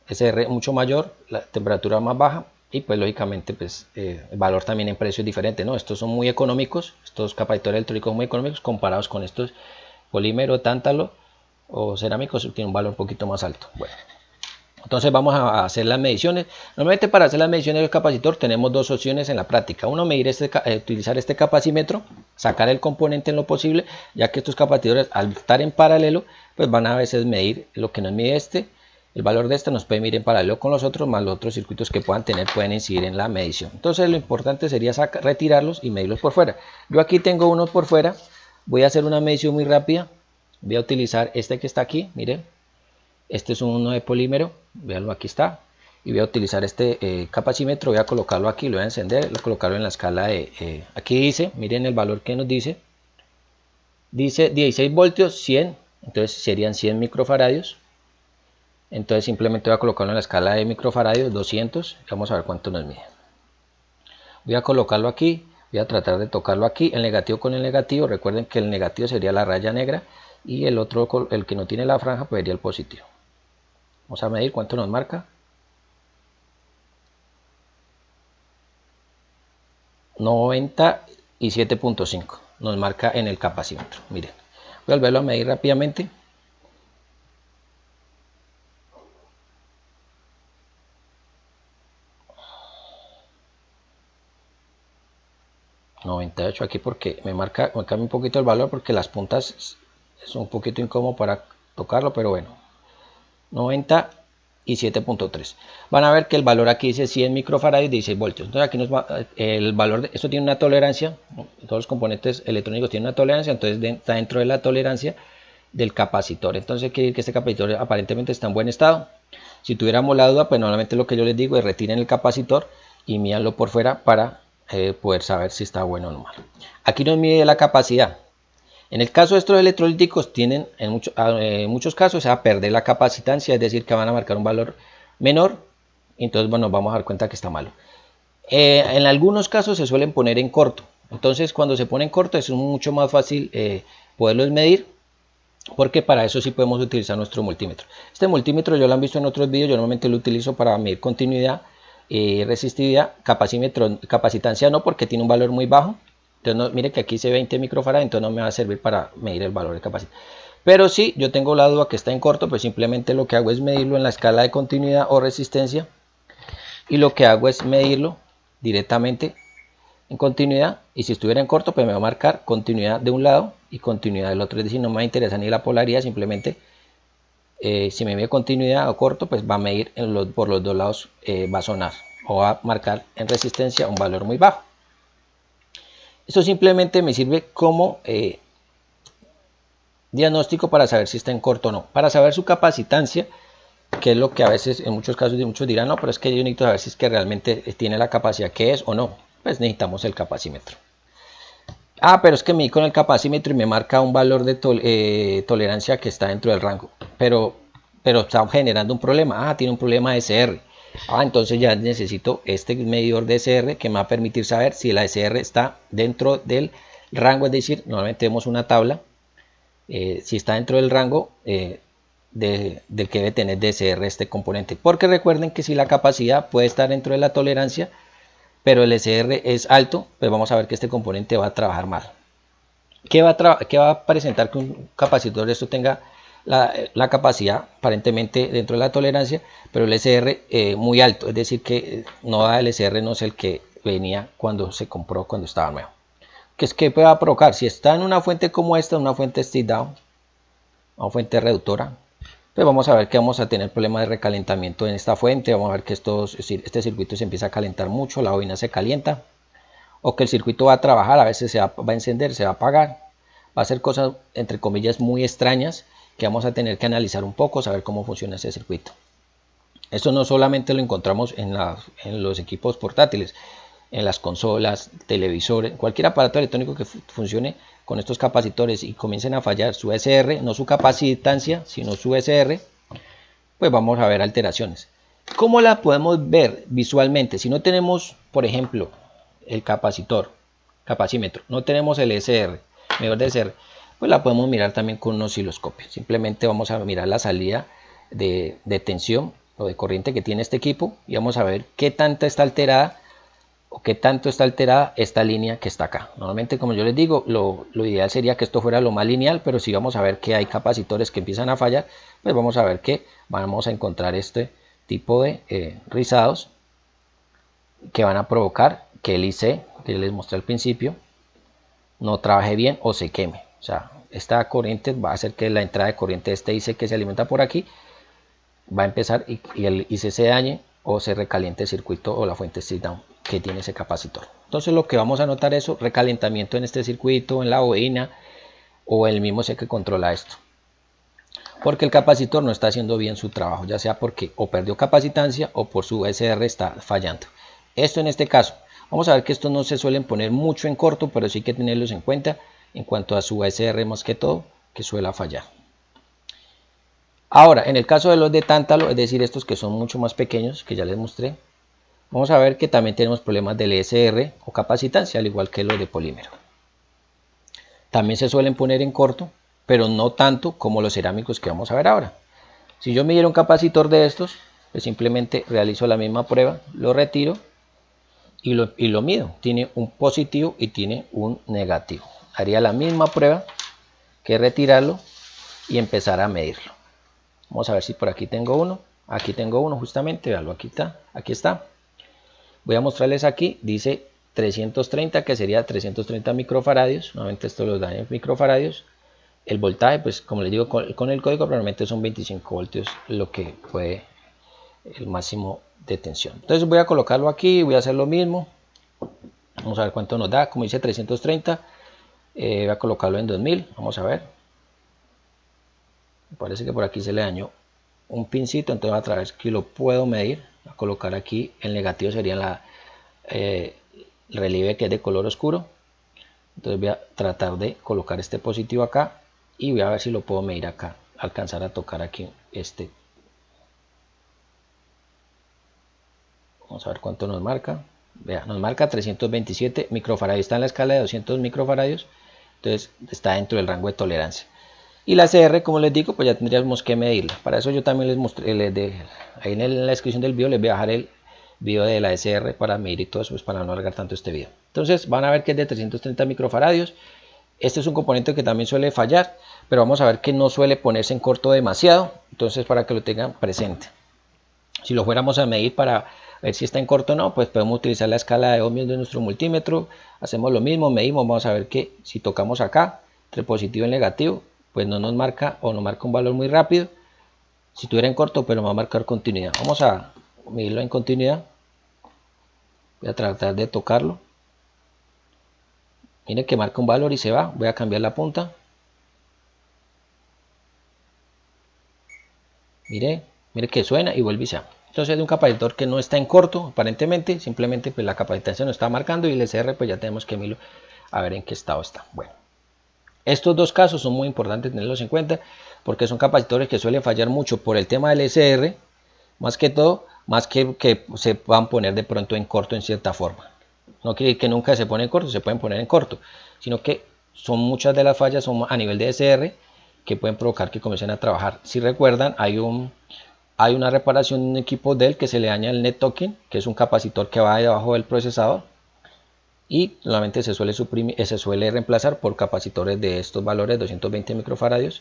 SR mucho mayor, la temperatura más baja y pues lógicamente pues el valor también en precio es diferente, ¿no? Estos son muy económicos, estos capacitores electrónicos muy económicos comparados con estos polímero, tántalo o cerámicos, tienen un valor un poquito más alto. Bueno, entonces vamos a hacer las mediciones. Normalmente para hacer las mediciones del capacitor tenemos dos opciones en la práctica. Uno, utilizar este capacímetro, sacar el componente en lo posible, ya que estos capacitores al estar en paralelo, pues van a veces medir lo que nos mide el valor de este nos puede medir en paralelo con los otros, más los otros circuitos que puedan tener pueden incidir en la medición. Entonces lo importante sería retirarlos y medirlos por fuera. Yo aquí tengo uno por fuera, voy a hacer una medición muy rápida. Voy a utilizar este que está aquí, miren. Este es uno de polímero, véanlo, aquí está. Y voy a utilizar este capacímetro, voy a colocarlo aquí, lo voy a encender, voy a colocarlo en la escala de... aquí dice, miren el valor que nos dice. Dice 16 voltios, 100, entonces serían 100 microfaradios. Entonces simplemente voy a colocarlo en la escala de microfaradios, 200, vamos a ver cuánto nos mide. Voy a colocarlo aquí, voy a tratar de tocarlo aquí, el negativo con el negativo, recuerden que el negativo sería la raya negra y el otro, el que no tiene la franja, pues sería el positivo. Vamos a medir cuánto nos marca. 97.5 nos marca en el capacímetro. Miren, voy a volverlo a medir rápidamente. ...98 aquí porque me cambia un poquito el valor porque las puntas es un poquito incómodo para tocarlo, pero bueno, 97.3. Van a ver que el valor aquí dice 100 microfarads y 16 voltios. Entonces aquí el valor de esto tiene una tolerancia, todos los componentes electrónicos tienen una tolerancia, entonces está dentro de la tolerancia del capacitor. Entonces quiere decir que este capacitor aparentemente está en buen estado. Si tuviéramos la duda, pues normalmente lo que yo les digo es retiren el capacitor y mídanlo por fuera para poder saber si está bueno o no mal. Aquí nos mide la capacidad. En el caso de estos electrolíticos tienen en muchos casos a perder la capacitancia, es decir que van a marcar un valor menor, entonces bueno, vamos a dar cuenta que está malo. En algunos casos se suelen poner en corto, entonces cuando se pone en corto es mucho más fácil poderlos medir, porque para eso sí podemos utilizar nuestro multímetro. Este multímetro yo lo han visto en otros vídeos, yo normalmente lo utilizo para medir continuidad, resistividad, capacitancia no, porque tiene un valor muy bajo. Entonces no, mire que aquí dice 20 microfarad, entonces no me va a servir para medir el valor de capacidad. Pero si yo tengo la duda que está en corto, pues simplemente lo que hago es medirlo en la escala de continuidad o resistencia. Y lo que hago es medirlo directamente en continuidad, y si estuviera en corto pues me va a marcar continuidad de un lado y continuidad del otro, es decir, no me interesa ni la polaridad, simplemente si me mide continuidad o corto pues va a medir por los dos lados, va a sonar o va a marcar en resistencia un valor muy bajo. Esto simplemente me sirve como diagnóstico para saber si está en corto o no. Para saber su capacitancia, que es lo que a veces en muchos casos muchos dirán, no, pero es que yo necesito saber si es que realmente tiene la capacidad que es o no, pues necesitamos el capacímetro. Pero es que me di con el capacímetro y me marca un valor de tolerancia que está dentro del rango, pero está generando un problema. Tiene un problema de SR. Entonces ya necesito este medidor de SR que me va a permitir saber si la SR está dentro del rango, es decir, normalmente vemos una tabla, si está dentro del rango del que debe tener DSR este componente, porque recuerden que si la capacidad puede estar dentro de la tolerancia pero el SR es alto, pues vamos a ver que este componente va a trabajar mal. ¿Qué va a presentar que un capacitor de esto tenga la capacidad aparentemente dentro de la tolerancia, pero el SR muy alto? Es decir, que el SR no es el que venía cuando se compró, cuando estaba nuevo. ¿Qué va a provocar? Si está en una fuente como esta, una fuente step down, una fuente reductora, pues vamos a ver que vamos a tener problemas de recalentamiento en esta fuente. Vamos a ver que este circuito se empieza a calentar mucho, la bobina se calienta, o que el circuito va a trabajar, a veces se va a encender, se va a apagar, va a hacer cosas entre comillas muy extrañas que vamos a tener que analizar un poco, saber cómo funciona ese circuito. Esto no solamente lo encontramos en los equipos portátiles, en las consolas, televisores, cualquier aparato electrónico que funcione con estos capacitores y comiencen a fallar su SR, no su capacitancia, sino su SR, pues vamos a ver alteraciones. ¿Cómo la podemos ver visualmente? Si no tenemos, por ejemplo, el capacímetro, no tenemos el SR, medidor de SR, pues la podemos mirar también con un osciloscopio. Simplemente vamos a mirar la salida de tensión o de corriente que tiene este equipo y vamos a ver qué tanta está alterada o qué tanto está alterada esta línea que está acá. Normalmente, como yo les digo, lo ideal sería que esto fuera lo más lineal, pero si vamos a ver que hay capacitores que empiezan a fallar, pues vamos a ver que vamos a encontrar este tipo de rizados que van a provocar que el IC, que les mostré al principio, no trabaje bien o se queme. O sea, esta corriente va a hacer que la entrada de corriente de este IC que se alimenta por aquí va a empezar y el IC se dañe o se recaliente el circuito o la fuente step down que tiene ese capacitor. Entonces lo que vamos a notar es recalentamiento en este circuito, en la bobina o el mismo IC que controla esto, porque el capacitor no está haciendo bien su trabajo, ya sea porque o perdió capacitancia o por su SR está fallando. Esto en este caso, vamos a ver que estos no se suelen poner mucho en corto, pero sí hay que tenerlos en cuenta en cuanto a su SR más que todo, que suele fallar. Ahora, en el caso de los de tántalo, es decir, estos que son mucho más pequeños, que ya les mostré, vamos a ver que también tenemos problemas del SR o capacitancia, al igual que los de polímero. También se suelen poner en corto, pero no tanto como los cerámicos que vamos a ver ahora. Si yo me diera un capacitor de estos, pues simplemente realizo la misma prueba, lo retiro y lo mido. Tiene un positivo y tiene un negativo. Haría la misma prueba que retirarlo y empezar a medirlo. Vamos a ver si por aquí tengo uno. Aquí tengo uno justamente, veanlo, aquí está. Voy a mostrarles aquí, dice 330, que sería 330 microfaradios. Nuevamente esto los da en microfaradios. El voltaje, pues como les digo, con el código probablemente son 25 voltios lo que puede el máximo de tensión. Entonces voy a colocarlo aquí, voy a hacer lo mismo. Vamos a ver cuánto nos da. Como dice 330, voy a colocarlo en 2000. Vamos a ver. Me parece que por aquí se le dañó un pincito, entonces a través que lo puedo medir, voy a colocar aquí. El negativo sería el relieve que es de color oscuro. Entonces voy a tratar de colocar este positivo acá y voy a ver si lo puedo medir acá, alcanzar a tocar aquí este. Vamos a ver cuánto nos marca. Vea, nos marca 327 microfaradios, está en la escala de 200 microfaradios, entonces está dentro del rango de tolerancia. Y la CR, como les digo, pues ya tendríamos que medirla. Para eso yo también les mostré, ahí en la descripción del video les voy a dejar el video de la SR para medir y todo eso, pues para no alargar tanto este video. Entonces van a ver que es de 330 microfaradios. Este es un componente que también suele fallar, pero vamos a ver que no suele ponerse en corto demasiado, entonces para que lo tengan presente. Si lo fuéramos a medir para ver si está en corto o no, pues podemos utilizar la escala de ohmios de nuestro multímetro, hacemos lo mismo, medimos, vamos a ver que si tocamos acá, entre positivo y negativo, pues no nos marca o nos marca un valor muy rápido. Si tuviera en corto, pues nos va a marcar continuidad. Vamos a medirlo en continuidad, voy a tratar de tocarlo. Mire que marca un valor y se va, voy a cambiar la punta. Mire que suena y vuelve y se va. Entonces es un capacitor que no está en corto, aparentemente, simplemente pues la capacitancia no está marcando y el SR pues ya tenemos que mirarlo a ver en qué estado está. Bueno, estos dos casos son muy importantes tenerlos en cuenta porque son capacitores que suelen fallar mucho por el tema del SR, más que todo, más que se van a poner de pronto en corto en cierta forma. No quiere decir que nunca se pone en corto, se pueden poner en corto, sino que son muchas de las fallas son a nivel de SR que pueden provocar que comiencen a trabajar. Si recuerdan, hay una reparación en un equipo Dell que se le daña el net token, que es un capacitor que va debajo del procesador y nuevamente se suele reemplazar por capacitores de estos valores 220 microfaradios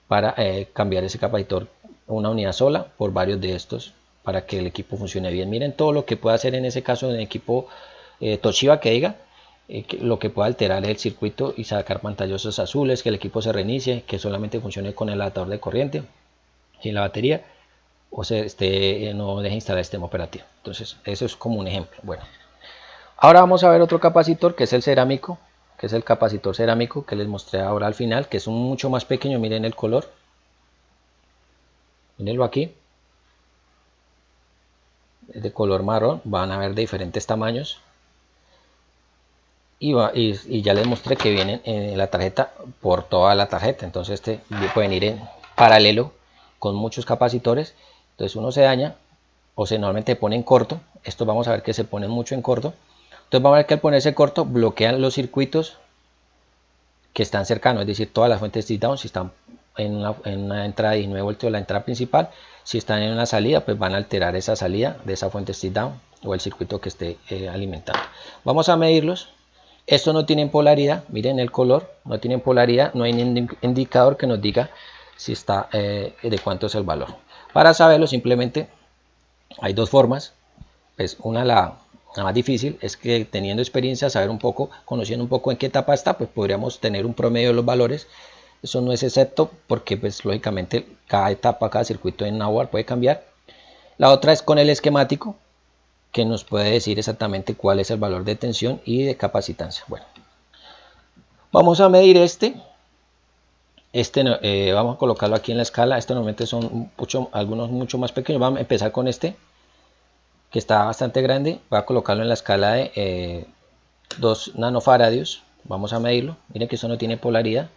para cambiar ese capacitor una unidad sola por varios de estos para que el equipo funcione bien. Miren todo lo que puede hacer en ese caso en el equipo Toshiba que diga, lo que puede alterar el circuito y sacar pantallazos azules, que el equipo se reinicie, que solamente funcione con el adaptador de corriente sin la batería o no deje instalar el sistema operativo. Entonces eso es como un ejemplo. Bueno, ahora vamos a ver otro capacitor que es el cerámico, que es el capacitor cerámico que les mostré ahora al final, que es un mucho más pequeño. Miren el color, mírenlo aquí, es de color marrón, van a ver de diferentes tamaños y ya les mostré que vienen en la tarjeta por toda la tarjeta. Entonces pueden ir en paralelo con muchos capacitores. Entonces uno se daña o se normalmente pone en corto. Esto vamos a ver que se pone mucho en corto. Entonces vamos a ver que al ponerse corto bloquean los circuitos que están cercanos, es decir, todas las fuentes step down. Si están en una entrada de 19 voltios, la entrada principal, si están en una salida, pues van a alterar esa salida de esa fuente step down o el circuito que esté alimentando. Vamos a medirlos. Estos no tienen polaridad, miren el color, no tienen polaridad, no hay ningún indicador que nos diga si está de cuánto es el valor. Para saberlo simplemente hay dos formas, pues la más difícil es que teniendo experiencia, saber un poco, conociendo un poco en qué etapa está, pues podríamos tener un promedio de los valores. Eso no es exacto porque pues lógicamente cada etapa, cada circuito en una board puede cambiar. La otra es con el esquemático, que nos puede decir exactamente cuál es el valor de tensión y de capacitancia. Bueno, vamos a medir vamos a colocarlo aquí en la escala. Normalmente son algunos mucho más pequeños. Vamos a empezar con este que está bastante grande. Voy a colocarlo en la escala de 2 nanofaradios. Vamos a medirlo. Miren que eso no tiene polaridad,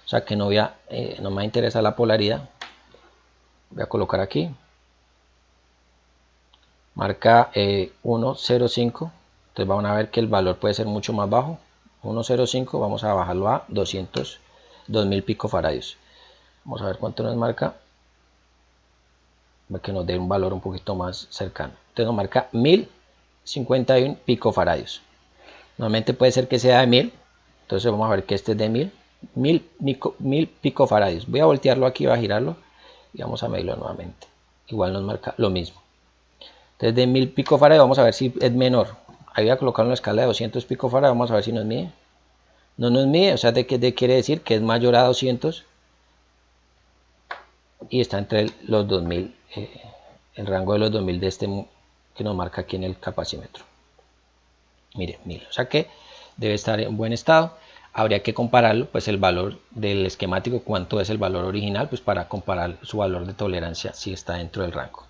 o sea que no me interesa la polaridad. Voy a colocar aquí, marca 1.05. entonces van a ver que el valor puede ser mucho más bajo. 1.05, vamos a bajarlo a 2000 picofaradios. Vamos a ver cuánto nos marca, para que nos dé un valor un poquito más cercano. Entonces nos marca 1051 picofaradios. Normalmente puede ser que sea de 1000, entonces vamos a ver que este es de 1000 picofaradios. Voy a voltearlo aquí, voy a girarlo y vamos a medirlo nuevamente. Igual nos marca lo mismo. Entonces de 1000 picofaradios vamos a ver si es menor. Ahí voy a colocarlo en la escala de 200 picofaradios, vamos a ver si nos mide. No nos mide, o sea, quiere decir que es mayor a 200 y está entre los 2000, el rango de los 2000 de este que nos marca aquí en el capacímetro. Mire, 1000, o sea que debe estar en buen estado. Habría que compararlo, pues el valor del esquemático, cuánto es el valor original, pues para comparar su valor de tolerancia si está dentro del rango.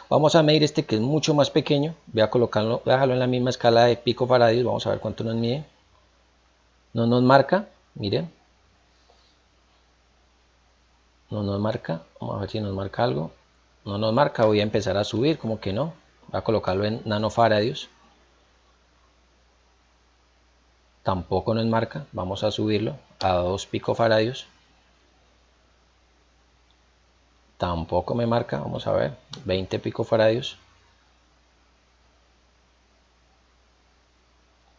Vamos a medir este que es mucho más pequeño. Voy a colocarlo, voy a dejarlo en la misma escala de picofaradios. Vamos a ver cuánto nos mide. No nos marca, miren. No nos marca. Vamos a ver si nos marca algo. No nos marca, voy a empezar a subir, como que no. Voy a colocarlo en nanofaradios. Tampoco nos marca. Vamos a subirlo a 2 picofaradios. Tampoco me marca. Vamos a ver. 20 picofaradios.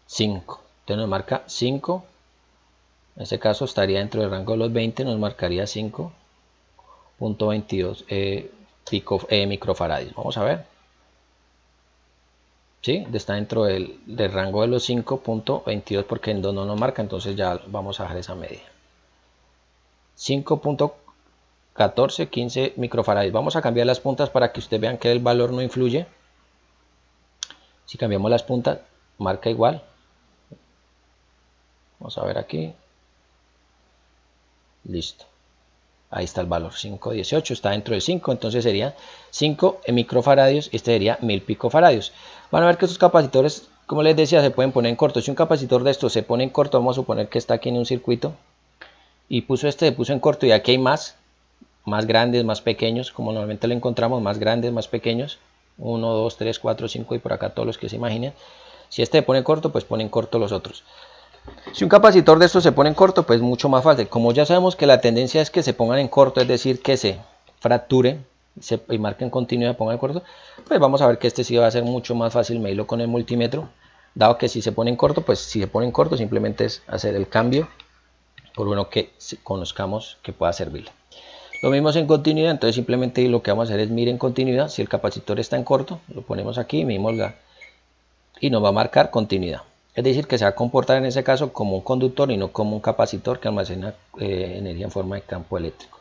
5. Entonces nos marca 5. En este caso estaría dentro del rango de los 20. Nos marcaría 5.22 microfaradios. Vamos a ver. ¿sí? Está dentro del rango de los 5.22 porque en 2 no nos marca, entonces ya vamos a dejar esa medida. 5.14, 15 microfarads. Vamos a cambiar las puntas para que ustedes vean que el valor no influye. Si cambiamos las puntas, marca igual. Vamos a ver aquí. Listo. Ahí está el valor, 5.18, está dentro del 5, entonces sería 5 microfaradios, este sería 1000 picofaradios. Van a ver que estos capacitores, como les decía, se pueden poner en corto. Si un capacitor de estos se pone en corto, vamos a suponer que está aquí en un circuito y se puso en corto, y aquí hay más grandes, más pequeños, como normalmente lo encontramos, más grandes, más pequeños, 1, 2, 3, 4, 5 y por acá todos los que se imaginen. Si este se pone en corto, pues pone en corto los otros. Si un capacitor de estos se pone en corto, pues mucho más fácil. Como ya sabemos que la tendencia es que se pongan en corto, es decir, que se fracturen y marquen continuidad, pongan en corto, pues vamos a ver que este sí va a ser mucho más fácil medirlo con el multímetro, dado que si se pone en corto, pues si se pone en corto simplemente es hacer el cambio por uno que conozcamos que pueda servirle. Lo mismo es en continuidad, entonces simplemente lo que vamos a hacer es mirar en continuidad. Si el capacitor está en corto, lo ponemos aquí, medimos y nos va a marcar continuidad. Es decir, que se va a comportar en ese caso como un conductor y no como un capacitor que almacena energía en forma de campo eléctrico.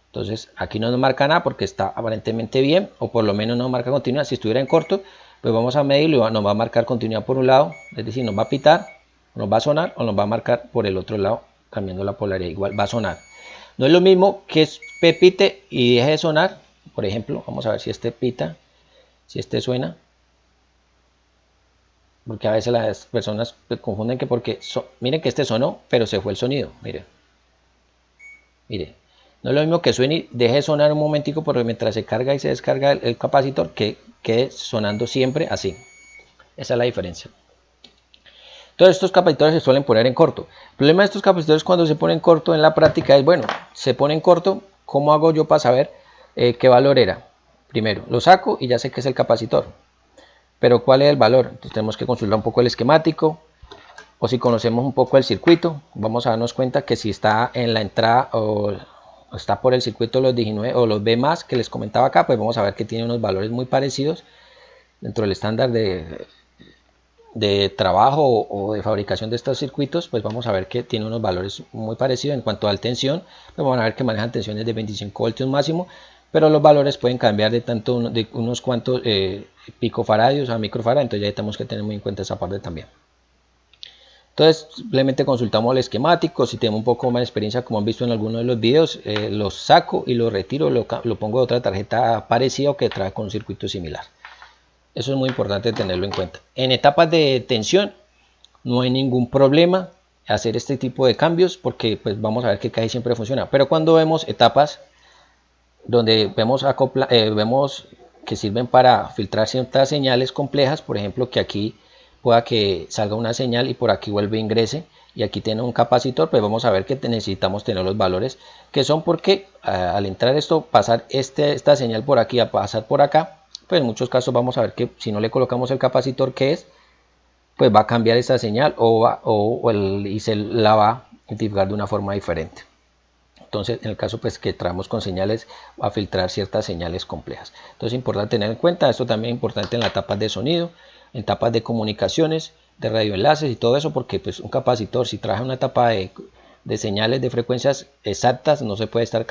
Entonces aquí no nos marca nada porque está aparentemente bien, o por lo menos no marca continuidad. Si estuviera en corto, pues vamos a medirlo y nos va a marcar continuidad por un lado, es decir, nos va a pitar, nos va a sonar o nos va a marcar por el otro lado, cambiando la polaridad, igual va a sonar. No es lo mismo que pite y deje de sonar. Por ejemplo, vamos a ver si este pita, si este suena. Porque a veces las personas confunden que miren que este sonó, pero se fue el sonido. Miren. No es lo mismo que suene y deje de sonar un momentico, porque mientras se carga y se descarga el capacitor, que quede sonando siempre así. Esa es la diferencia. Todos estos capacitores se suelen poner en corto. El problema de estos capacitores cuando se ponen corto en la práctica es, bueno, se pone en corto, ¿cómo hago yo para saber qué valor era? Primero, lo saco y ya sé que es el capacitor. Pero ¿cuál es el valor? Entonces tenemos que consultar un poco el esquemático, o si conocemos un poco el circuito, vamos a darnos cuenta que si está en la entrada o está por el circuito los 19 o los B+, que les comentaba acá, pues vamos a ver que tiene unos valores muy parecidos dentro del estándar de trabajo o de fabricación de estos circuitos. Pues vamos a ver que tiene unos valores muy parecidos. En cuanto a tensión, pues vamos a ver que manejan tensiones de 25 voltios máximo, pero los valores pueden cambiar de unos cuantos picofaradios a microfaradios, entonces ya tenemos que tener muy en cuenta esa parte también. Entonces simplemente consultamos el esquemático. Si tenemos un poco más de experiencia, como han visto en algunos de los videos, los saco y los retiro, lo pongo de otra tarjeta parecida o que trae con un circuito similar. Eso es muy importante tenerlo en cuenta. En etapas de tensión no hay ningún problema hacer este tipo de cambios, porque pues vamos a ver que casi siempre funciona. Pero cuando vemos etapas donde vemos que sirven para filtrar ciertas señales complejas, por ejemplo que aquí pueda que salga una señal y por aquí vuelve e ingrese, y aquí tiene un capacitor, pues vamos a ver que necesitamos tener los valores que son, porque al entrar esto, pasar esta señal por aquí a pasar por acá, pues en muchos casos vamos a ver que si no le colocamos el capacitor que es, pues va a cambiar esta señal y se la va a identificar de una forma diferente. Entonces, en el caso pues que traemos con señales, va a filtrar ciertas señales complejas. Entonces es importante tener en cuenta esto. También es importante en las etapas de sonido, en etapas de comunicaciones, de radioenlaces y todo eso, porque pues un capacitor, si trabaja una etapa de señales de frecuencias exactas, no se puede estar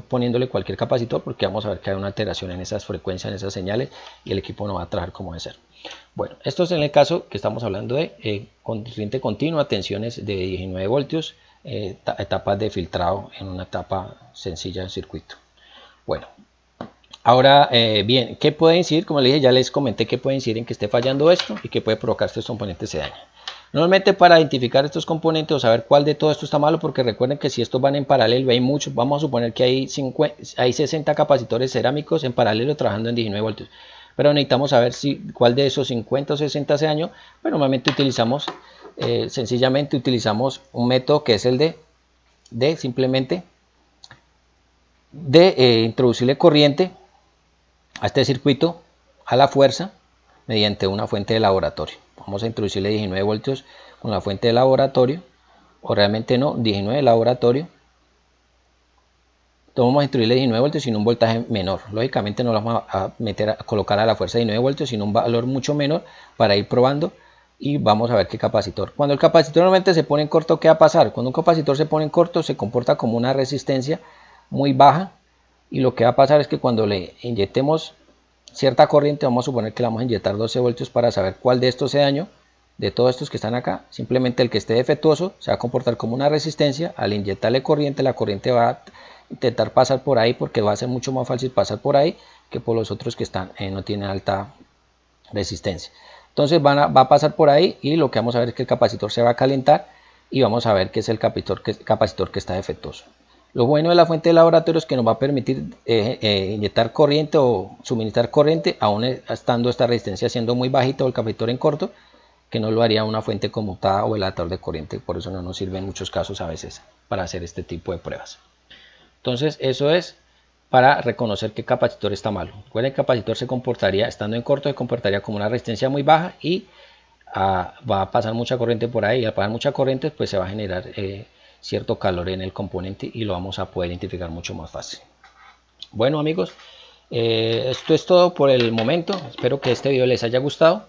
poniéndole cualquier capacitor, porque vamos a ver que hay una alteración en esas frecuencias, en esas señales, y el equipo no va a trabajar como debe ser. Bueno, esto es en el caso que estamos hablando de corriente continua, tensiones de 19 voltios, etapas de filtrado en una etapa sencilla del circuito. Bueno, ahora bien, ¿qué puede incidir? Como les dije, ya les comenté que puede incidir en que esté fallando esto y que puede provocar que estos componentes se dañen. Normalmente, para identificar estos componentes o saber cuál de todo esto está malo, porque recuerden que si estos van en paralelo, hay muchos, vamos a suponer que hay 60 capacitores cerámicos en paralelo trabajando en 19 voltios, pero necesitamos saber cuál de esos 50 o 60 hace daño. Pues normalmente sencillamente utilizamos un método que es el de simplemente introducirle corriente a este circuito a la fuerza mediante una fuente de laboratorio. Vamos a introducirle 19 voltios con la fuente de laboratorio, o realmente no, 19 de laboratorio, Entonces vamos a instruirle 19 voltios sin un voltaje menor. Lógicamente no lo vamos a colocar a la fuerza de 19 voltios, sino un valor mucho menor para ir probando y vamos a ver qué capacitor. Cuando el capacitor normalmente se pone en corto, ¿qué va a pasar? Cuando un capacitor se pone en corto se comporta como una resistencia muy baja y lo que va a pasar es que cuando le inyectemos cierta corriente, vamos a suponer que le vamos a inyectar 12 voltios para saber cuál de estos se dañó, de todos estos que están acá, simplemente el que esté defectuoso se va a comportar como una resistencia. Al inyectarle corriente, la corriente va a intentar pasar por ahí porque va a ser mucho más fácil pasar por ahí que por los otros que están no tienen alta resistencia. Entonces va a pasar por ahí y lo que vamos a ver es que el capacitor se va a calentar y vamos a ver que es el capacitor que está defectuoso. Lo bueno de la fuente de laboratorio es que nos va a permitir inyectar corriente o suministrar corriente aún estando esta resistencia siendo muy bajita o el capacitor en corto, que no lo haría una fuente conmutada o el adaptador de corriente. Por eso no nos sirve en muchos casos a veces para hacer este tipo de pruebas. Entonces eso es para reconocer qué capacitor está malo. Recuerden, el capacitor se comportaría, estando en corto, se comportaría como una resistencia muy baja y va a pasar mucha corriente por ahí. Y al pasar mucha corriente, pues se va a generar cierto calor en el componente y lo vamos a poder identificar mucho más fácil. Bueno amigos, esto es todo por el momento. Espero que este video les haya gustado.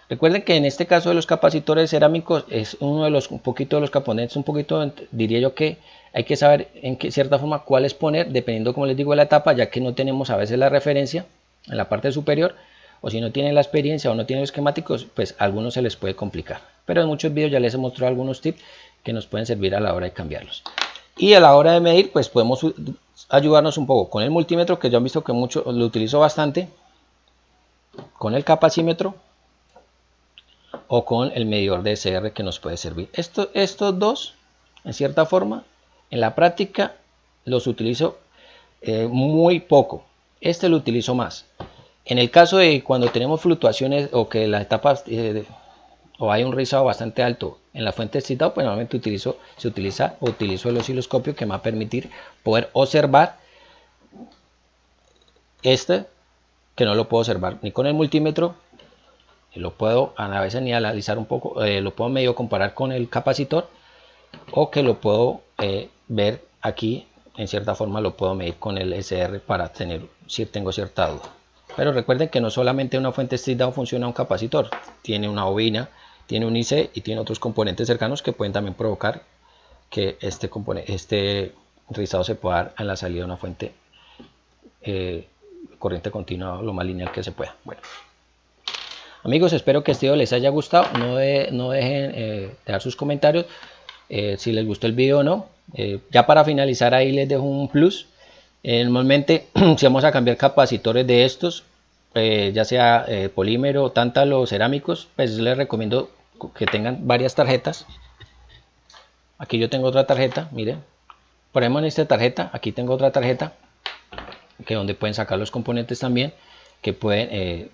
Recuerden que en este caso de los capacitores cerámicos es uno de los componentes, diría yo que hay que saber en qué cierta forma cuáles poner, dependiendo, como les digo, de la etapa, ya que no tenemos a veces la referencia en la parte superior, o si no tienen la experiencia o no tienen los esquemáticos, pues a algunos se les puede complicar. Pero en muchos videos ya les he mostrado algunos tips que nos pueden servir a la hora de cambiarlos. Y a la hora de medir, pues podemos ayudarnos un poco con el multímetro, que ya han visto que mucho lo utilizo bastante, con el capacímetro o con el medidor de SR que nos puede servir. Estos dos, en cierta forma, en la práctica los utilizo muy poco. Este lo utilizo más. En el caso de cuando tenemos fluctuaciones o que las etapas o hay un rizado bastante alto en la fuente de excitado, pues normalmente utilizo el osciloscopio, que me va a permitir poder observar que no lo puedo observar ni con el multímetro. Lo puedo a veces ni analizar un poco, lo puedo medio comparar con el capacitor, o que lo puedo ver aquí, en cierta forma lo puedo medir con el SR para tener, si tengo cierta duda. Pero recuerden que no solamente una fuente step down funciona un capacitor, tiene una bobina, tiene un IC y tiene otros componentes cercanos que pueden también provocar que este rizado se pueda dar en la salida de una fuente corriente continua lo más lineal que se pueda. Bueno, amigos, espero que este video les haya gustado. No dejen dejar sus comentarios si les gustó el video o no. Ya para finalizar, ahí les dejo un plus. Normalmente si vamos a cambiar capacitores de estos, ya sea polímero, tántalo o cerámicos, pues les recomiendo que tengan varias tarjetas. Aquí yo tengo otra tarjeta, miren, ponemos en esta tarjeta, aquí tengo otra tarjeta que donde pueden sacar los componentes también que pueden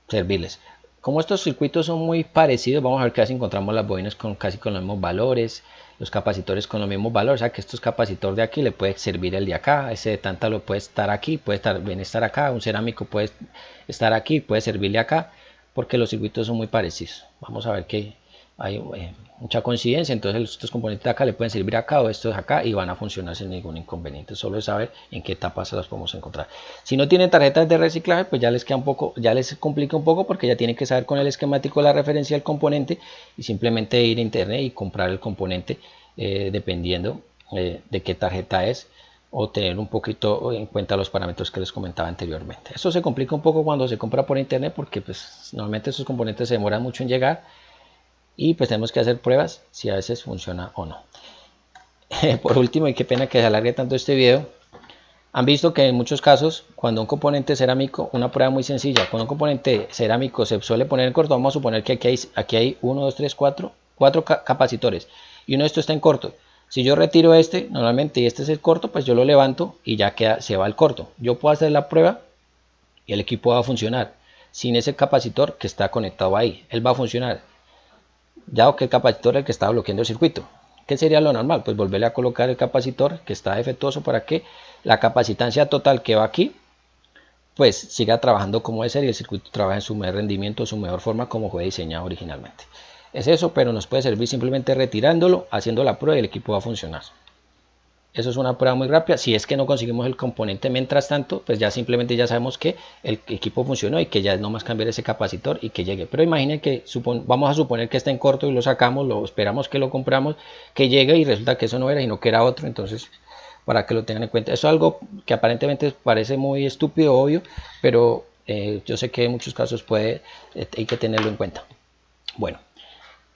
servirles. Como estos circuitos son muy parecidos, vamos a ver que casi encontramos las bobinas casi con los mismos valores, los capacitores con los mismos valores, o sea que estos capacitores de aquí le puede servir el de acá, ese de tántalo puede estar aquí, puede estar acá, un cerámico puede estar aquí, puede servirle acá, porque los circuitos son muy parecidos. Vamos a ver que hay mucha coincidencia, entonces estos componentes de acá le pueden servir acá o estos acá y van a funcionar sin ningún inconveniente. Solo es saber en qué etapas se las podemos encontrar. Si no tienen tarjetas de reciclaje, pues ya les queda un poco, ya les complica un poco, porque ya tienen que saber con el esquemático la referencia del componente y simplemente ir a internet y comprar el componente dependiendo de qué tarjeta es, o tener un poquito en cuenta los parámetros que les comentaba anteriormente. Eso se complica un poco cuando se compra por internet, porque pues normalmente esos componentes se demoran mucho en llegar y pues tenemos que hacer pruebas si a veces funciona o no. Por último, y qué pena que se alargue tanto este video, han visto que en muchos casos cuando un componente cerámico, una prueba muy sencilla, cuando un componente cerámico se suele poner en corto, vamos a suponer que aquí hay 1, 2, 3, 4 capacitores y uno de estos está en corto. Si yo retiro este normalmente y este es el corto, pues yo lo levanto y ya se va el corto. Yo puedo hacer la prueba y el equipo va a funcionar sin ese capacitor que está conectado ahí. Él va a funcionar ya que el capacitor es el que está bloqueando el circuito. ¿Qué sería lo normal? Pues volverle a colocar el capacitor que está defectuoso para que la capacitancia total que va aquí pues siga trabajando como debe ser y el circuito trabaje en su mejor rendimiento, su mejor forma como fue diseñado originalmente. Es eso, pero nos puede servir simplemente retirándolo, haciendo la prueba y el equipo va a funcionar. Eso es una prueba muy rápida. Si es que no conseguimos el componente mientras tanto, pues ya simplemente ya sabemos que el equipo funcionó y que ya es nomás cambiar ese capacitor y que llegue. Pero imaginen que vamos a suponer que está en corto y lo sacamos, lo esperamos que lo compramos, que llegue y resulta que eso no era, sino que era otro. Entonces, para que lo tengan en cuenta. Eso es algo que aparentemente parece muy estúpido, obvio, pero yo sé que en muchos casos hay que tenerlo en cuenta. Bueno.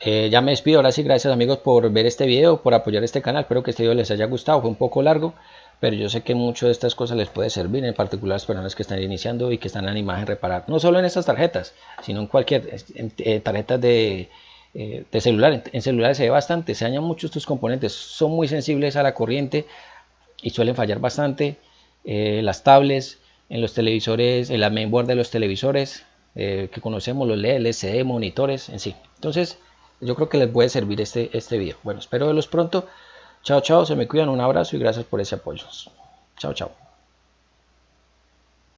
Ya me despido, ahora sí, gracias amigos por ver este video, por apoyar este canal, espero que este video les haya gustado, fue un poco largo, pero yo sé que mucho de estas cosas les puede servir, en particular a las personas que están iniciando y que están animadas en reparar, no solo en estas tarjetas, sino en cualquier, tarjetas de celular, en celulares se ve bastante, se dañan mucho estos componentes, son muy sensibles a la corriente y suelen fallar bastante, las tablets, en los televisores, en la mainboard de los televisores, que conocemos, los LED, LCD, monitores, en sí. Entonces, yo creo que les puede servir este video. Bueno, espero verlos pronto. Chao, chao, se me cuidan, un abrazo y gracias por ese apoyo. Chao, chao.